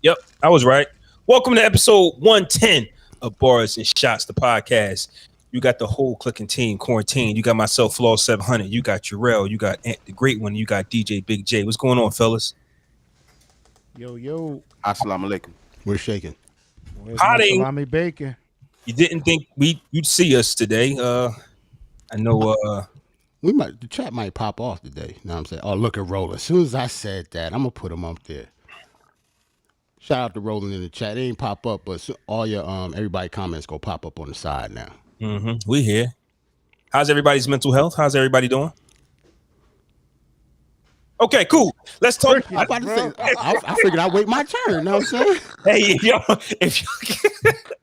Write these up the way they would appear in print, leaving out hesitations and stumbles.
Yep, I was right. Welcome to episode 110 of Barz and Shotz, the podcast. You got the whole clicking team quarantined. You got myself, Flaw 700. You got Jerrell. You got the great one. You got DJ Big J. What's going on, fellas? Yo. Assalamu alaikum. We're shaking. Howdy. Salami bacon. You didn't think you'd see us today. I know the chat might pop off today. You know what I'm saying? Oh, look at Roller. As soon as I said that, I'm gonna put him up there. Shout out to Rolling in the chat. It ain't pop up, but all your everybody comments go pop up on the side now. Mm-hmm. We here. How's everybody's mental health? How's everybody doing? Okay, cool. Let's talk. I'm about to say, I figured I'd wait my turn. You know what I'm saying? Hey, yo, if you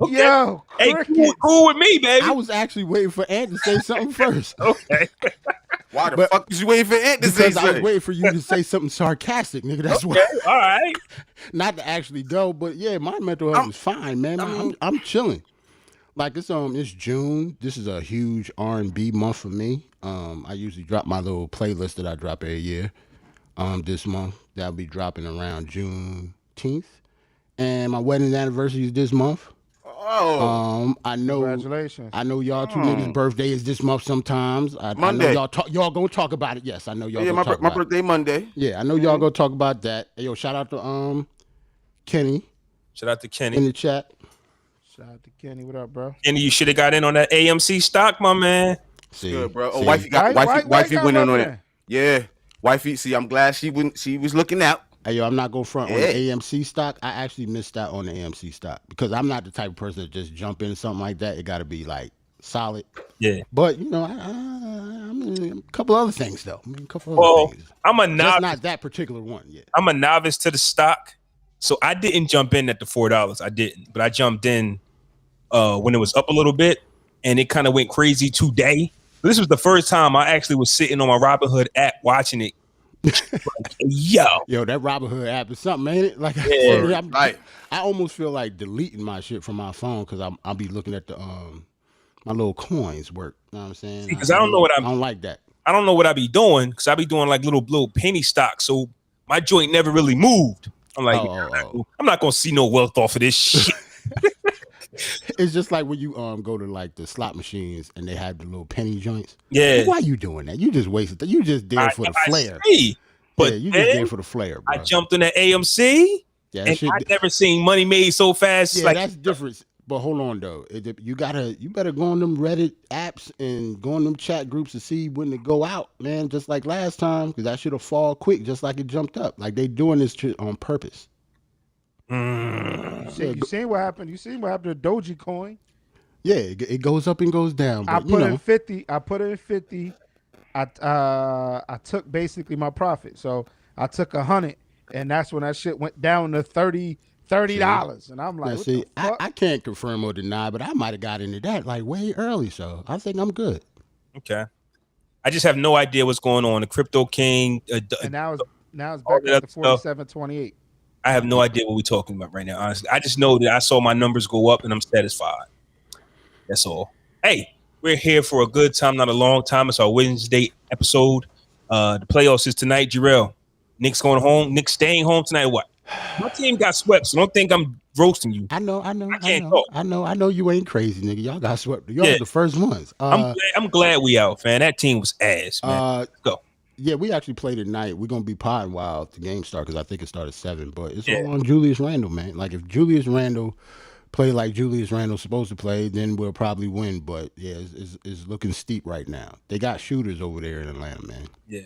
okay. Yo, hey, cool with me, baby. I was actually waiting for Ant to say something first. Okay. Why the fuck was you waiting for Ant to say Because I was something? waiting for you to say something sarcastic, nigga. That's okay. why. All right. Not to actually go, but yeah, my mental health is fine, man. I'm chilling. Like it's June. This is a huge R&B month for me. I usually drop my little playlist that I drop every year. This month that'll be dropping around Juneteenth, and my wedding anniversary is this month. Oh, I know. Congratulations. I know y'all two niggas' birthday is this month. Sometimes Monday. I know y'all gonna talk about it. Yes, I know y'all. yeah, gonna talk my about birthday Monday. It. Yeah, I know y'all gonna talk about that. Hey, yo, shout out to Kenny. Shout out to Kenny in the chat. Shout out to Kenny. What up, bro? Kenny, you should have got in on that AMC stock, my man. See, Good, bro. Oh, see. wifey went in on it. Yeah, wifey. See, I'm glad she was looking out. Hey, yo, I'm not going front on the AMC stock. I actually missed out on the AMC stock because I'm not the type of person to just jump into something like that. It got to be like solid. Yeah. But, you know, I mean, a couple other things, though. I mean, a couple other things. I'm a novice. Just not that particular one yet. I'm a novice to the stock. So I didn't jump in at the $4. I didn't. But I jumped in when it was up a little bit. And it kind of went crazy today. This was the first time I actually was sitting on my Robinhood app watching it. Like, yo, that Robinhood app is something, ain't it? Like, yeah, I almost feel like deleting my shit from my phone because I'll be looking at the my little coins work. You know what I'm saying? Because I don't know what I don't like that. I don't know what I be doing because I be doing like little penny stocks. So my joint never really moved. I'm like, I'm not gonna see no wealth off of this shit. It's just like when you go to like the slot machines and they have the little penny joints. Yeah. Like, why you doing that? You just wasted. You just there for the flare. But yeah, you just there for the flare, bro. I jumped in the AMC. Yeah, and I never seen money made so fast. Yeah, like, that's different. But hold on though, you better go on them Reddit apps and go on them chat groups to see when to go out, man. Just like last time, because that should have fall quick, just like it jumped up. Like they doing this shit on purpose. You seen what happened? You seen what happened to Dogecoin? Yeah, it goes up and goes down. But, I put in 50. I put in 50. I took basically my profit. So I took 100, and that's when that shit went down to $30. And I'm like, see, I can't confirm or deny, but I might have got into that like way early. So I think I'm good. Okay. I just have no idea what's going on. The Crypto King. And now it's back up to 47.28. I have no idea what we're talking about right now, honestly. I just know that I saw my numbers go up and I'm satisfied. That's all. Hey, we're here for a good time, not a long time. It's our Wednesday episode. The playoffs is tonight. Jerrell, Knicks going home. Knicks staying home tonight or what? My team got swept, so don't think I'm roasting you. I know you ain't crazy, nigga. Y'all got swept. Y'all were the first ones. I'm glad we out, man. That team was ass, man. Let's go. Yeah, we actually play tonight. We're gonna be potting while the game starts because I think it started 7. But it's Yeah. all on Julius Randle, man. Like if Julius Randle play like Julius Randle's supposed to play, then we'll probably win. But yeah, it's looking steep right now. They got shooters over there in Atlanta, man. Yeah.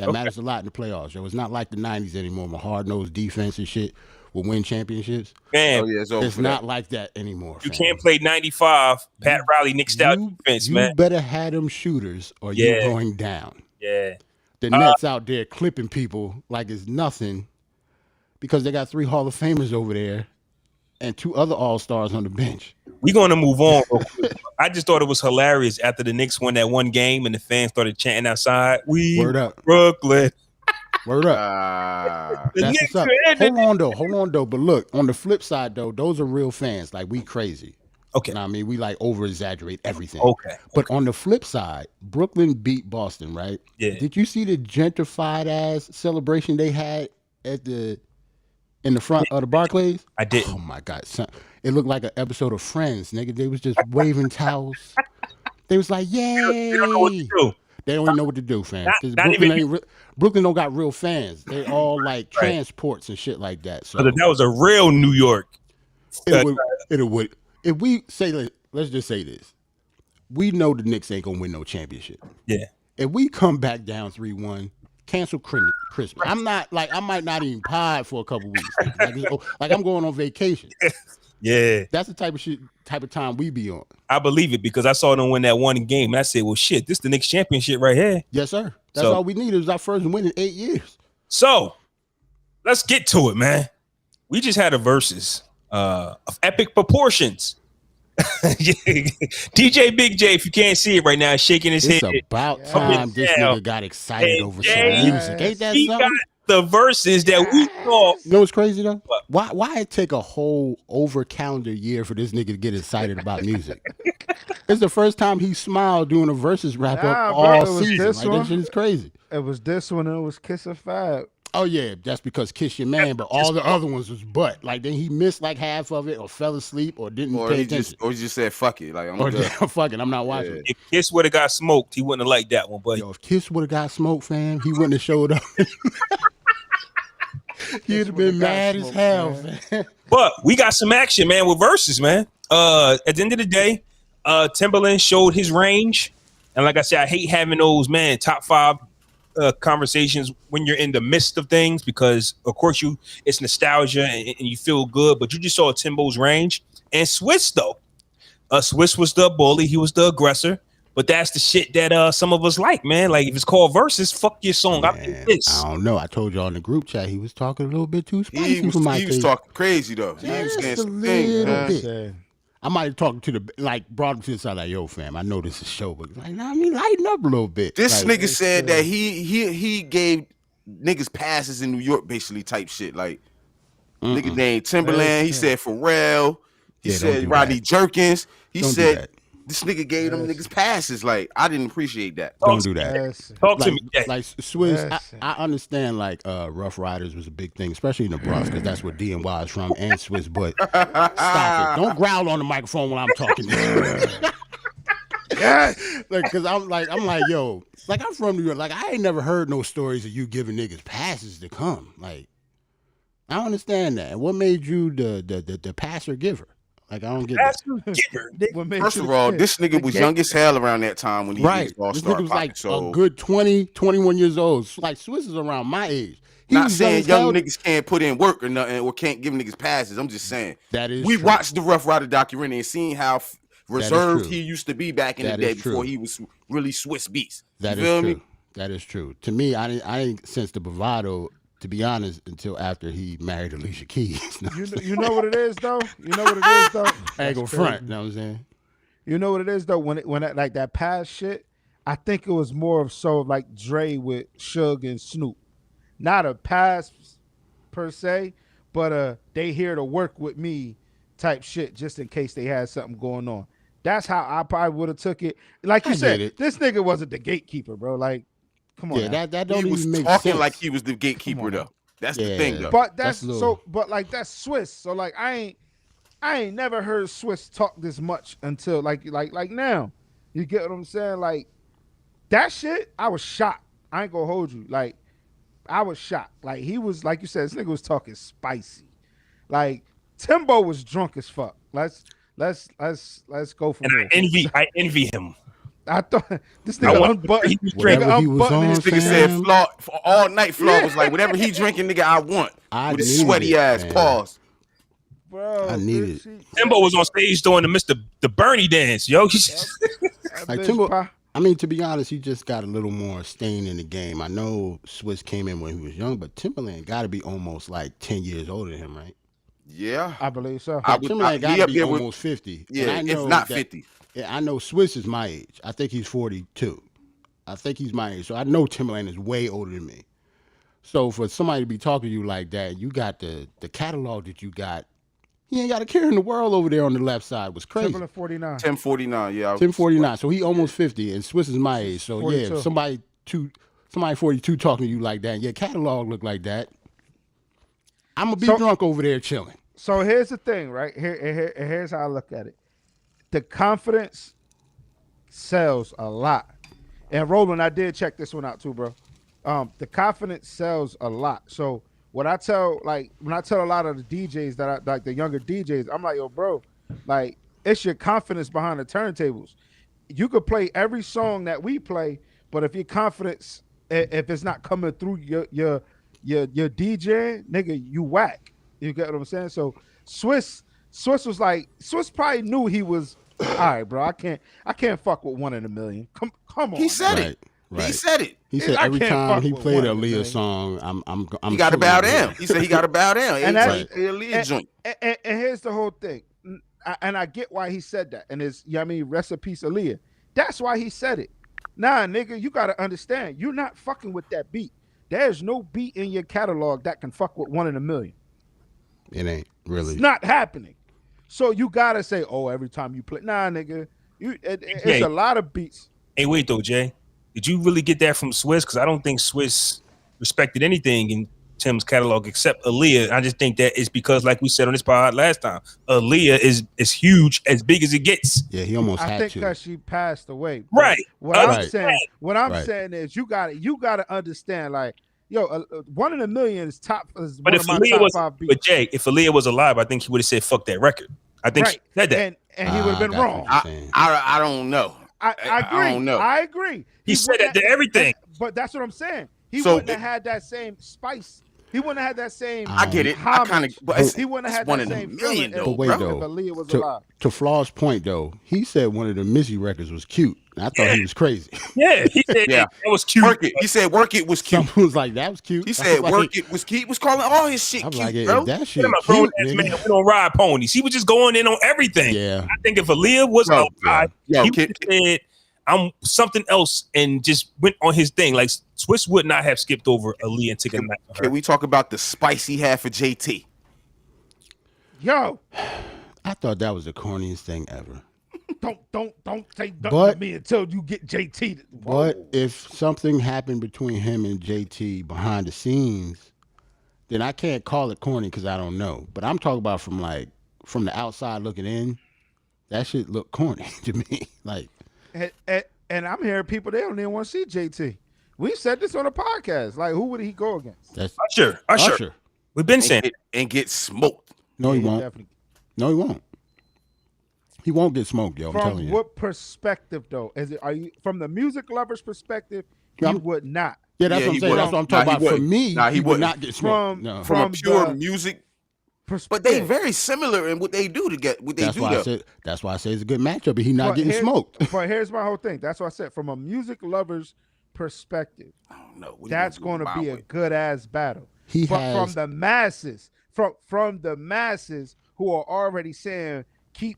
That matters a lot in the playoffs. Yo, it's not like the '90s anymore. My hard-nosed defense and shit will win championships. Man, Oh yeah, it's over. It's not like that anymore. you fam. can't play 95 Pat Riley Nick style defense, You man. better have them shooters or Yeah. you're going down. Yeah. The Nets out there clipping people like it's nothing because they got 3 Hall of Famers over there and 2 other All-Stars on the bench. We're going to move on. Real quick. I just thought it was hilarious after the Knicks won that one game and the fans started chanting outside. We Word up. Brooklyn. Word up. The That's Knicks what's up. are in it. Hold on though. But look, on the flip side though, those are real fans. Like we crazy. Okay. You know what I mean? We like over exaggerate everything. Okay. But on the flip side, Brooklyn beat Boston, right? Yeah. Did you see the gentrified ass celebration they had in the front of the Barclays? I didn't. Oh my God. Son, it looked like an episode of Friends, nigga. They was just waving towels. They was like, yay. They don't know what to do. They don't even know what to do, fam. 'Cause not Brooklyn, even- Brooklyn don't got real fans. They all like transports and shit like that. So That was a real New York. it would. If we say, let's just say this, we know the Knicks ain't gonna win no championship. Yeah. If we come back down 3-1, cancel Christmas. I'm not like I might not even pod for a couple weeks. Like I'm going on vacation. Yeah. That's the type of time we be on. I believe it because I saw them win that one game and I said, well, shit, this the Knicks championship right here. Yes, sir. That's So- all we need. It was our first win in 8 years. So let's get to it, man. We just had a versus of epic proportions. DJ Big J, if you can't see it right now, is shaking his It's head. about Yeah. time this Yeah. nigga got excited over some Jay, music. Ain't that He got something? the verses that we saw. You know what's crazy though? What? Why it take a whole over calendar year for this nigga to get excited about music? It's the first time he smiled doing a versus wrap Nah, up bro, it all was season. this Like one. that shit is crazy. It was this one. It was Kiss of Fab. Oh yeah, that's because Kiss Your Man, but all the other ones was butt. Like then he missed like half of it, or fell asleep, or didn't Or pay he attention. just said fuck it. Like I'm Or good. fucking, I'm not watching. If Kiss would have got smoked, he wouldn't have liked that one. But Yo, if Kiss would have got smoked, fam, he wouldn't have showed up. He'd have been would've got mad as smoked, hell, man. fam. But we got some action, man, with verses, man. At the end of the day, TImbaland showed his range. And like I said, I hate having those, man, top 5 conversations when you're in the midst of things because, of course, it's nostalgia and you feel good. But you just saw Timbo's range. And Swizz, though. Swizz was the bully. He was the aggressor. But that's the shit that some of us like, man. Like, if it's called verses, fuck your song. I Man, think this. I don't know. I told y'all in the group chat he was talking a little bit too spicy He was, for my he was taste. talking crazy though. He was Just saying a some things, little man. bit. I might have talked to brought him to the side like, yo, fam, I know this is show, but like, nah, I mean, lighten up a little bit. This Like, nigga said that he gave niggas passes in New York, basically type shit. Like nigga named Timbaland. He said Pharrell. He Yeah, don't said do Rodney that. Jerkins. He Don't do said that. this nigga gave them niggas passes. Like I didn't appreciate that. Don't do that. Yes. Talk to Like, me. Yeah. like Swizz, Yes. I understand like Rough Riders was a big thing, especially in the Bronx, because that's where DNY is from and Swizz. But stop it! Don't growl on the microphone when I'm talking. Yes. Like, cause I'm like, yo, like I'm from New York. Like I ain't never heard no stories of you giving niggas passes to come. Like I don't understand that. What made you the passer giver? Like I don't get that. That's who giver, nigga. What made First you of the all, kid? this nigga was young as hell around that time when he Right. all This star nigga was like so a good 20, 21 years old. Like Swizz is around my age. He not was saying as hell. young niggas can't put in work or nothing or can't give niggas passes. I'm just saying. That is We true. watched the Rough Rider documentary and seen how reserved true. he used to be back in That the day is true. before he was really Swiss Beats. That You is feel true. me? That is true. To me, I didn't sense the bravado, to be honest, until after he married Alicia Keys. You know what it is though. You know what it is though. I ain't gonna front. You know what I'm saying? You know what it is though. When that, like that past shit, I think it was more of so like Dre with Suge and Snoop, not a pass per se, but they here to work with me type shit just in case they had something going on. That's how I probably would have took it. Like you I said, get it. this nigga wasn't the gatekeeper, bro. Like, come on. Yeah, now. that He don't was even make talking sense. like he was the gatekeeper though. That's the Yeah. thing though. But That's that's a little- so. But like that's Swizz. So like I ain't never heard Swizz talk this much until like now. You get what I'm saying? Like that shit, I was shocked. I ain't gonna hold you. Like, I was shocked. Like, he was, like you said, this nigga was talking spicy. Like, Timbo was drunk as fuck. Let's go for and I envy him. I thought this nigga unbuttoned. Whatever he was on, This nigga said Flaw for all night. Flaw was like, whatever he drinking, nigga, I want. With his sweaty ass. Man. Pause. Bro, I need it. Timbo was on stage doing the Bernie dance, yo. Like Timbo, I mean, to be honest, he just got a little more stain in the game. I know Swizz came in when he was young, but Timbaland got to be almost like 10 years older than him, right? Yeah, I believe so. Timbaland got to be almost 50. Yeah, if not 50. Yeah, I know Swizz is my age. I think he's 42. I think he's my age. So I know Timbaland is way older than me. So for somebody to be talking to you like that, you got the catalog that you got. He ain't got a care in the world over there on the left side. Was crazy. 1049. 1049, yeah. 1049. So he almost 50, and Swizz is my age. So 42. Yeah, somebody 42 talking to you like that, and your catalog look like that, I'm gonna be drunk over there chilling. So here's the thing, right? Here's how I look at it. The confidence sells a lot. And Roland, I did check this one out too, bro. The confidence sells a lot. So when I tell a lot of the DJs that like the younger DJs, I'm like, yo, bro, like it's your confidence behind the turntables. You could play every song that we play, but if your confidence, if it's not coming through your DJ, nigga, you whack. You get what I'm saying? So Swizz was like, Swizz probably knew he was all right, bro. I can't fuck with 1 in a million. Come on. He said it. Right. He said it. He said every time he played a Aaliyah song, I'm he got to bow down. He said he got to bow down. And that's Aaliyah joint. And here's the whole thing. And I get why he said that. And it's, rest in peace, Aaliyah. That's why he said it. Nah, nigga, you got to understand. You're not fucking with that beat. There's no beat in your catalog that can fuck with 1 in a million. It ain't really. It's not happening. So you got to say, oh, every time you play. Nah, nigga. It's a lot of beats. Hey, wait, though, Jay. Did you really get that from Swizz? Because I don't think Swizz respected anything in Tim's catalog except Aaliyah. I just think that it's because, like we said on this pod last time, Aaliyah is huge, as big as it gets. Yeah, he almost had to. I think because she passed away. Right. What I'm saying is you got to understand, like, yo, 1 in a million is top. Is but if Aaliyah was, but Jay, if Aaliyah was alive, I think he would have said, "Fuck that record." I think she said that, and he would have been wrong. I don't know. I agree. I don't know. I agree. He said that to everything. But that's what I'm saying. He wouldn't have had that same spice. He wouldn't have had that same. I get it. I kind of. He wouldn't have had that same feeling. Though. But wait, though. If Aaliyah was alive. To Flaw's point, though, he said one of the Missy records was cute. I thought he was crazy. Yeah, he said that was cute. Work It. He said Work It was cute. Someone was like, that was cute. He said Work It was cute. He was calling all his shit cute, like, bro. That shit cute, cute, man. We don't ride ponies. He was just going in on everything. Yeah. I think if Aaliyah was alive, he would have said, I'm something else and just went on his thing. Like Swizz would not have skipped over Aaliyah and taken a night. Can we talk about the spice he had for JT? Yo, I thought that was the corniest thing ever. Don't say nothing to me until you get JT. But if something happened between him and JT behind the scenes, then I can't call it corny because I don't know. But I'm talking about from the outside looking in, that shit looked corny to me. Like. And I'm hearing people, they don't even want to see JT. We said this on a podcast. Like, who would he go against? That's Usher. We've been saying and get smoked. No, he won't. Definitely. No, he won't. He won't get smoked, yo. I'm telling you. From what perspective, though? Are you from the music lover's perspective? He would not. Yeah, that's what I'm saying. That's what I'm talking about. For me, he would not get smoked. From a pure music. But they very similar in what they do to get what they do. That's why I say it's a good matchup, but he's not getting smoked. But here's my whole thing. That's what I said. From a music lover's perspective, I don't know. That's going to be a good ass battle. From the masses, from the masses who are already saying, keep,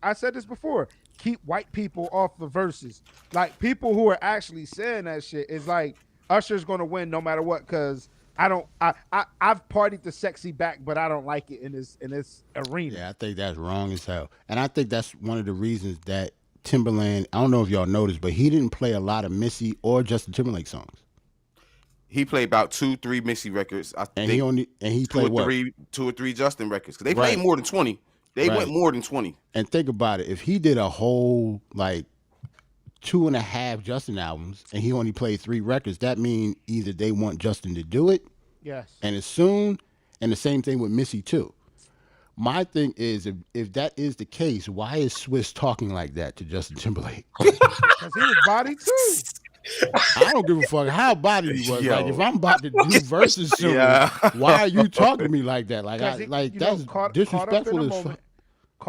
I said this before, keep white people off the verses. Like, people who are actually saying that shit is like, Usher's going to win no matter what, because I've partied the sexy back, but I don't like it in this arena. Yeah, I think that's wrong as hell. And I think that's one of the reasons that Timbaland, I don't know if y'all noticed, but he didn't play a lot of Missy or Justin Timberlake songs. He played about 2-3 Missy records. I think he played what? 2 or 3 Justin records. Because they played more than 20. They went more than 20. And think about it. If he did a whole 2.5 Justin albums and he only played 3 records, that means either they want Justin to do it, Yes. and it's soon, and the same thing with Missy too. My thing is, if that is the case, why is Swizz talking like that to Justin Timberlake? Because he was body too. I don't give a fuck how body he was. Yo. Like, if I'm about to do verses soon, why are you talking to me like that? Like, that's disrespectful as fuck.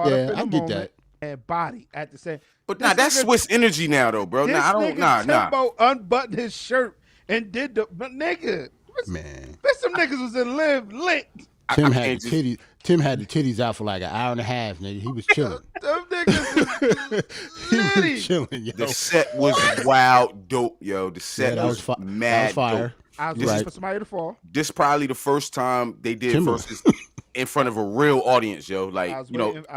Yeah, I get that. And body at the same. But nah, that's Swiss energy now, though, bro. Nah, I don't. Nah. Timbo unbuttoned his shirt and did the nigga. Man, Some niggas was in live lit. Tim had the titties out for like an hour and a half, nigga. He was chilling. Them niggas He was chilling, yo. The set was wild, dope, yo. The set was mad, that was fire. dope. I was waiting for somebody to fall. This probably the first time they did Timber. verses in front of a real audience, yo. Like, I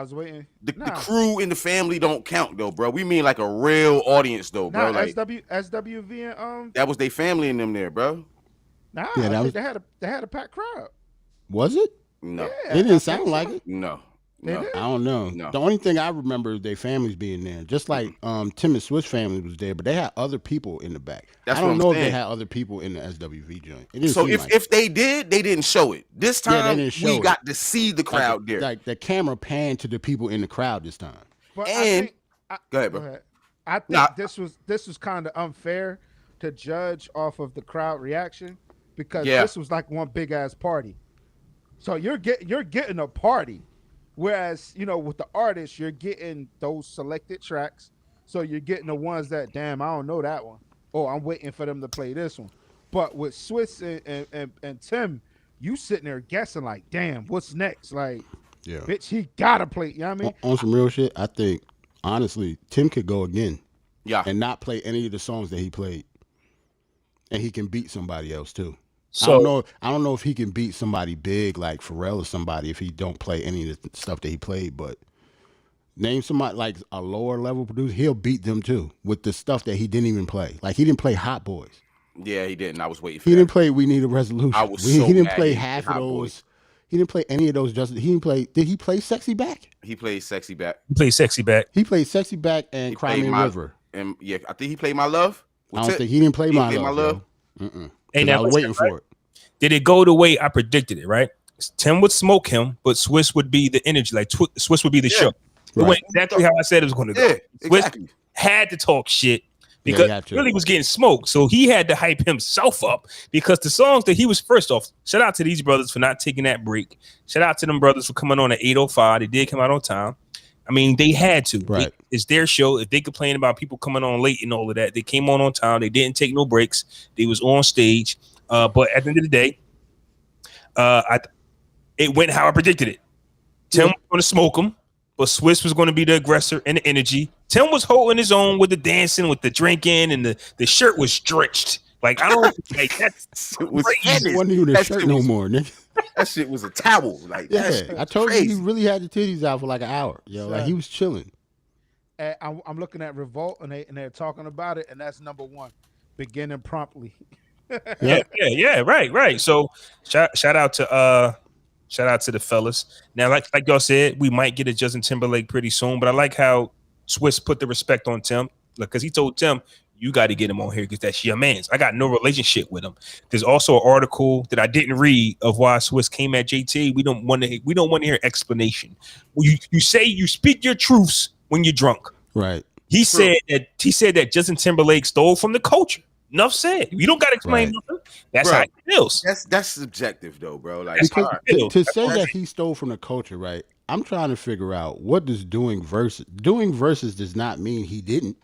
was waiting. The crew and the family don't count, though, bro. We mean like a real audience, though, bro. Like SWV and that was their family in them there, bro. Nah, Yeah, they had a packed crowd. Was it? No, Yeah, It didn't sound like it. no. They did? I don't know. No. The only thing I remember is their families being there. Just like Tim and Swiss family was there, but they had other people in the back. That's I what don't I'm know if saying. they had other people in the SWV joint. It didn't So seem if like if they did, they didn't show it. This time didn't show we it. got to see the crowd there. Like the camera panned to the people in the crowd this time. But And- Go ahead, bro. I think this was kind of unfair to judge off of the crowd reaction because this was like one big ass party. So you're getting a party, whereas with the artists you're getting those selected tracks. So you're getting the ones that damn I don't know that one. Oh, I'm waiting for them to play this one. But with Swizz and Tim, you sitting there guessing like, damn, what's next? Like, Yeah. bitch, he gotta play. You know what I mean? On some real shit, I think honestly, Tim could go again. Yeah. And not play any of the songs that he played. And he can beat somebody else too. So I don't know if he can beat somebody big like Pharrell or somebody if he don't play any of the stuff that he played, but name somebody like a lower level producer, he'll beat them too with the stuff that he didn't even play. Like he didn't play Hot Boys. Yeah, he didn't. I was waiting for He that. didn't play We Need a Resolution. I was he so didn't mad play he half did of Hot those. Boys. He didn't play any of those. He didn't play. Did he play Sexy Back? He played Sexy Back. you play sexy back. He played Sexy Back and He Cry played Me a My- River. And yeah, I think he played My Love. I don't think he didn't play My Love. Hey, I now was waiting listen, for it. Did it go the way I predicted it? Right, Tim would smoke him, but Swizz would be the energy. Like Swizz would be the show. It Right. went exactly how I said it was going to go. Yeah, Swizz exactly. had to talk shit he because had to. really was getting smoked. So he had to hype himself up because the songs that he was first off. Shout out to these brothers for not taking that break. Shout out to them brothers for coming on at 8:05. They did come out on time. I mean, they had to. Right. It's their show. If they complain about people coming on late and all of that, they came on time. They didn't take no breaks. They was on stage. But at the end of the day, it went how I predicted it. Tim was going to smoke him, but Swizz was going to be the aggressor and the energy. Tim was holding his own with the dancing, with the drinking, and the shirt was stretched. Like, I don't like that's It was crazy. It wasn't even a That shirt shit no was- more, nigga. That shit was a towel. Like, that shit Yeah, was I told crazy. you he really had the titties out for like an hour. Yo, like he was chilling. And I'm looking at Revolt and they're talking about it, and that's number one, beginning promptly. Yeah, right. So shout out to the fellas. Now, like y'all said, we might get a Justin Timberlake pretty soon, but I like how Swizz put the respect on Tim, because he told Tim, you got to get him on here because that's your man's. I got no relationship with him. There's also an article that I didn't read of why Swizz came at JT. We don't want to hear explanation. You say you speak your truths when you're drunk. Right. He said that Justin Timberlake stole from the culture. Enough said. You don't got to explain nothing. That's Bro, how he feels. That's subjective though, bro. Like, That's all how right. I feel. To say that he stole from the culture, right? I'm trying to figure out what does doing verses does not mean he didn't.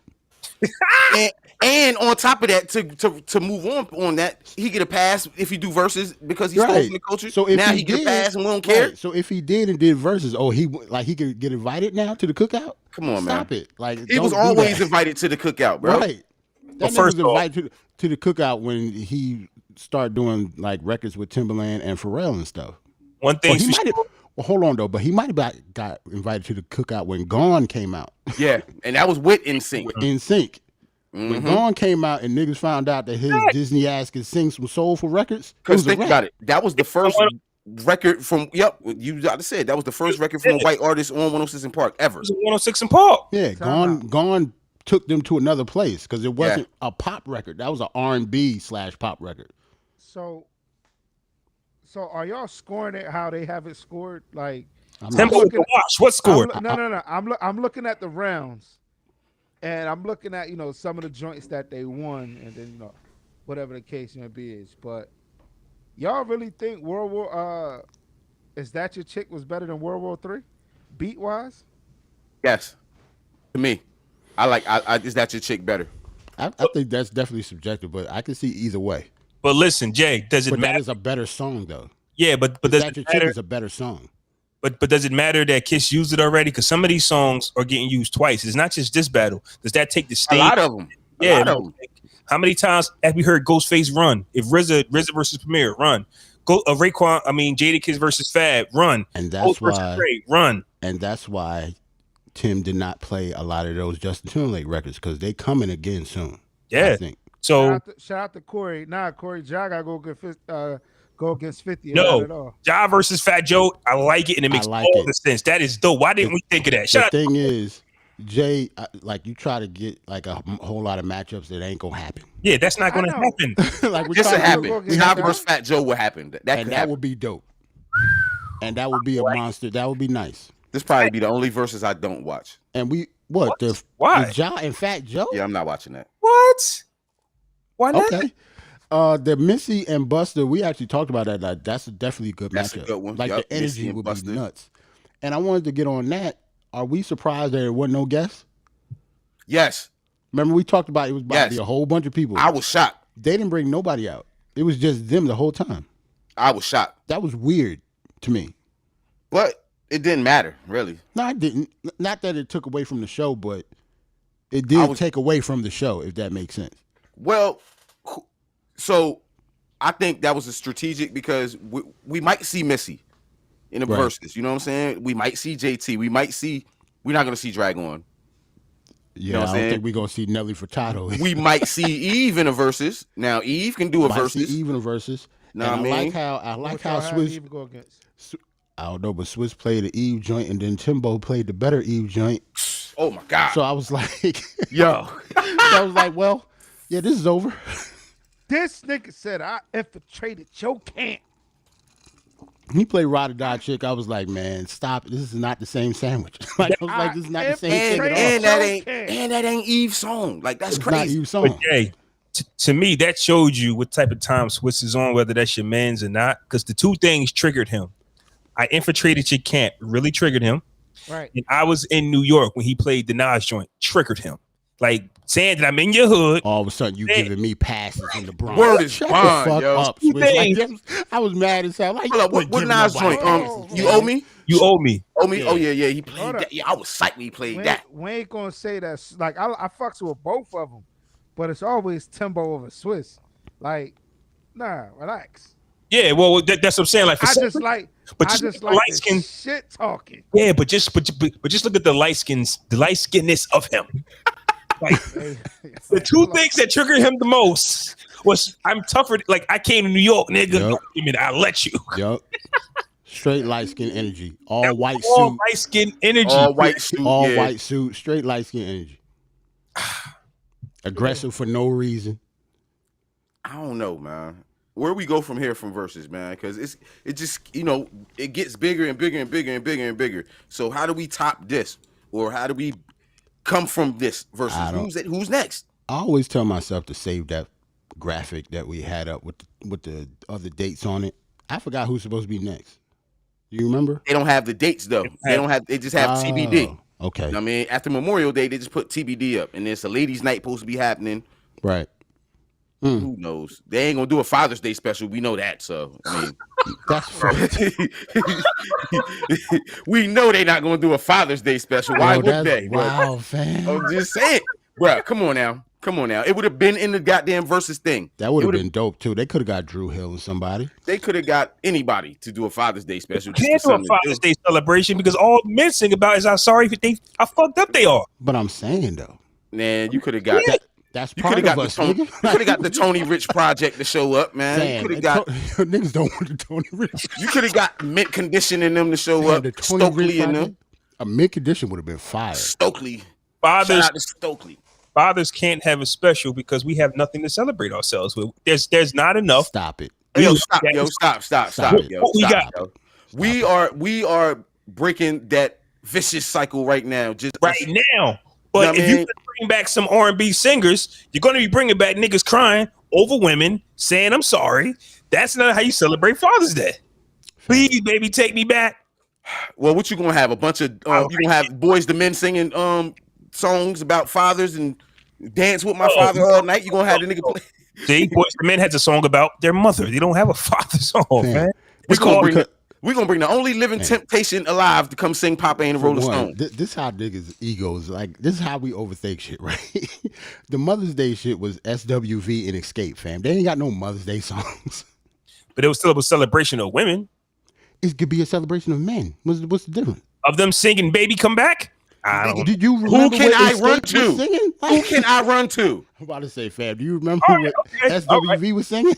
And on top of that, to move on that, he get a pass if he do verses because he stole Right. from the culture. So if now he he get did- a pass and we don't care. Right. So if he did and did verses, he could get invited now to the cookout. Come on, man. Stop it! Like He was don't do always that. invited to the cookout, bro. Right. But That nigga first was off- invited to the cookout when he started doing like records with Timbaland and Pharrell and stuff. One thing Well, for sure. well, hold on though, but he might have got invited to the cookout when Gone came out. Yeah, and that was with NSYNC. In Sync. When Mm-hmm. Gone came out and niggas found out that his Disney ass could sing some soulful records. Because think about it, that was the first record from. Yep, you got to say it. That was the first record from a white artist on 106 in Park ever. It was a 106 in Park. Yeah, Time Gone took them to another place because it wasn't a pop record. That was an R&B / pop record. So are y'all scoring it how they have it scored? Like Tempo with the watch. What scored? No. I'm looking at the rounds, and I'm looking at some of the joints that they won, and then whatever the case may be is. But y'all really think World War Is That Your Chick was better than World War III, beat wise? Yes, to me, Is That Your Chick better? I think that's definitely subjective, but I can see either way. But listen, Jay, does it matter? That is a better song, though. Yeah, but does it matter? Is a better song. But does it matter that Kiss used it already? Because some of these songs are getting used twice. It's not just this battle. Does that take the stage? A lot of them. Yeah. How many times have we heard Ghostface run? If RZA versus Premier, run. Jadakiss versus Fab, run. And that's why Ray, run. And that's why Tim did not play a lot of those Justin Timberlake records because they coming again soon. Yeah. I think. So shout out to Corey. Corey Ja gotta go against 50. No, Ja versus Fat Joe. I like it, and it makes all the sense. That is dope. Why didn't we think of that? The thing is, Jay, you try to get like a whole lot of matchups that ain't gonna happen. Yeah, that's not gonna happen. This will happen. Ja versus Fat Joe will happen. That would be dope. And that would be a monster. That would be nice. This probably be the only verses I don't watch. And why? The Ja and Fat Joe? Yeah, I'm not watching that. What? Why not? Okay. The Missy and Buster, we actually talked about that. Like, that's definitely a good matchup. A good one. Like the energy would be nuts. And I wanted to get on that. Are we surprised that there wasn't no guests? Yes. Remember we talked about it was about to be a whole bunch of people. I was shocked. They didn't bring nobody out. It was just them the whole time. I was shocked. That was weird to me. But it didn't matter, really. No, it didn't. Not that it took away from the show, but it did take away from the show, if that makes sense. Well, so I think that was a strategic because we might see Missy in the verses. You know what I'm saying? We might see JT. We're not going to see Dragon. Yeah, you know I don't think we're going to see Nelly Furtado. We might see Eve in a verses. Now, Eve can do a verses. See Eve in a verses. No, I like how Swizz. I don't know, but Swizz played the Eve joint, and then Timbo played the better Eve joint. Oh my God! So I was like, "Yo," I was like, "Well, yeah, this is over." This nigga said, "I infiltrated your camp." He played Ride or Die Chick. I was like, "Man, stop! This is not the same sandwich." Like, I was like, "This is not the same thing at all." And that ain't Eve's song. Like that's it's crazy. Not Eve's song. But Jay, to me, that showed you what type of time Swizz is on, whether that's your man's or not. Because the two things triggered him. I infiltrated your camp, really triggered him. Right. And I was in New York when he played the Nas joint, triggered him. Like saying that I'm in your hood. All of a sudden, you giving me passes in the Bronx. Word is Shut fine, the fuck yo. up, Swizz. Like, I was mad as hell. Like, what Nas joint? You owe me? You owe me. Owe me? Oh, yeah. He played that. Yeah, I was psyched when he played that. We ain't going to say that. Like, I fucks with both of them. But it's always Timbo over Swizz. Like, nah, relax. Yeah, well, that's what I'm saying. Like, I just like light skin shit talking. Yeah, but just look at the light skinness of him. Like the two things that triggered him the most was I'm tougher. Like I came to New York, nigga. Yep. I mean, I'll let you. Yep. Straight light skin energy. All white skin energy. All white suit. All white suit. Straight light skin energy. Aggressive for no reason. I don't know, man. Where we go from here from verses, man? Because it just it gets bigger and bigger and bigger and bigger and bigger. So how do we top this, or how do we come from this versus who's next? I always tell myself to save that graphic that we had up with the other dates on it. I forgot who's supposed to be next. You remember? They don't have the dates though. They just have TBD. Okay. I mean, after Memorial Day, they just put TBD up, and it's a ladies' night supposed to be happening. Right. Who knows? They ain't gonna do a Father's Day special. We know that. So I mean, that's funny. We know they not gonna do a Father's Day special. Why would they? Wow, fam. I'm just saying, bro. Come on now. It would have been in the goddamn versus thing. That would have been dope too. They could have got Drew Hill and somebody. They could have got anybody to do a Father's Day special. You can't do a Father's Day celebration because all men sing about is how sorry how fucked up they are. But I'm saying though, man, you could have got that. That's part of us. You could have got the Tony Rich Project to show up, man. You could have got niggas don't want the Tony Rich. You could have got mint condition in them to show up. Stokely in them. A mint condition would have been fire. Stokely. Shout out to Stokely. fathers can't have a special because we have nothing to celebrate ourselves with. There's not enough. Stop it. Yo, stop, yo, stop, it. yo. What we Stop, got? yo. We are breaking that vicious cycle right now. Just Right now. But if you bring back some R&B singers, you're going to be bringing back niggas crying over women, saying I'm sorry. That's not how you celebrate Father's Day. Please, baby, take me back. Well, what you gonna have? A bunch of you gonna have Boys to Men singing songs about fathers and dance with my father all night? You gonna have the nigga play? See, Boys to Men has a song about their mother. They don't have a father song, man. We're gonna bring the only living temptation alive to come sing Papa Ain't a Rolling Stone. This how niggas' egos, like, this is how we overthink shit, right? The Mother's Day shit was SWV and Escape, fam. They ain't got no Mother's Day songs. But it was still a celebration of women. It could be a celebration of men. What's the difference? Of them singing Baby Come Back? Did you remember Who can I run Escape was to? singing? Who can I run to? I'm about to say, fam, do you remember what SWV was singing?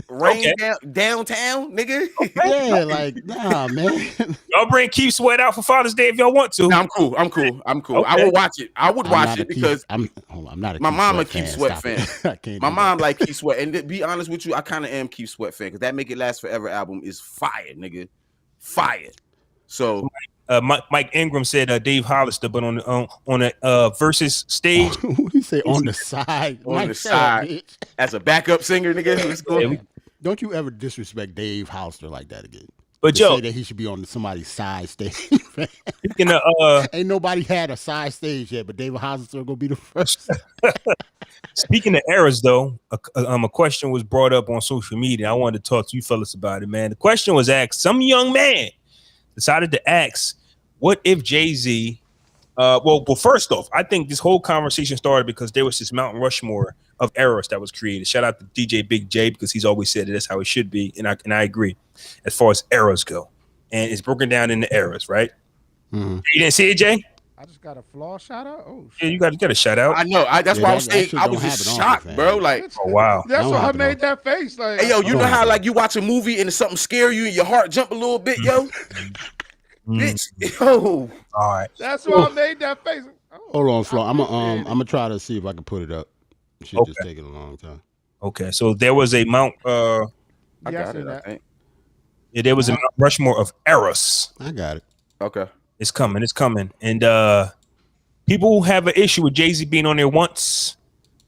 Rain downtown, nigga. Yeah, like, nah, man. Y'all bring Keith Sweat out for Father's Day if y'all want to. No, I'm cool. Okay. Okay. I will watch it. I would watch it because I'm not a my Keith mom a Sweat Keith Sweat fan. I can't My do mom that. like Keith Sweat, and to be honest with you, I kind of am Keith Sweat fan because that Make It Last Forever album is fire, nigga, fire. So Mike Ingram said Dave Hollister, but on the versus stage, What do you say on the side? On Mike, the shut up, side. bitch. as a backup singer, nigga, let's go. Don't you ever disrespect Dave Hollister like that again? But To yo, say that he should be on somebody's side stage. speaking of Ain't nobody had a side stage yet, but David Hollister gonna be the first. speaking of eras, though, a question was brought up on social media. I wanted to talk to you fellas about it, man. The question was asked. Some young man decided to ask, "What if Jay-Z?" Well, first off, I think this whole conversation started because there was this Mount Rushmore of eras that was created. Shout out to DJ Big J because he's always said that that's how it should be, and I agree as far as eras go. And it's broken down into eras, right? Mm-hmm. You didn't see it, Jay? I just got a Flaw shout out. Oh Yeah, shit. you got a shout out. I know. That's Yeah, why I that- was that saying shit I don't was have just it on, shocked, fam. bro. Like, Oh wow. That's don't why I have it made that face. Like, hey, yo, you Don't know have how it. like you watch a movie and something scare you and your heart jump a little bit, yo, bitch, yo. All right. that's why I made that face. Oh, Hold on, Flo. I'm appreciate it. gonna try to see if I can put it up. Shit just taking a long time. Okay. So there was a Mount I Yes, got it. and I that. think. yeah, there was a Mount Rushmore of eras. I got it. Okay. It's coming. And people have an issue with Jay-Z being on there once.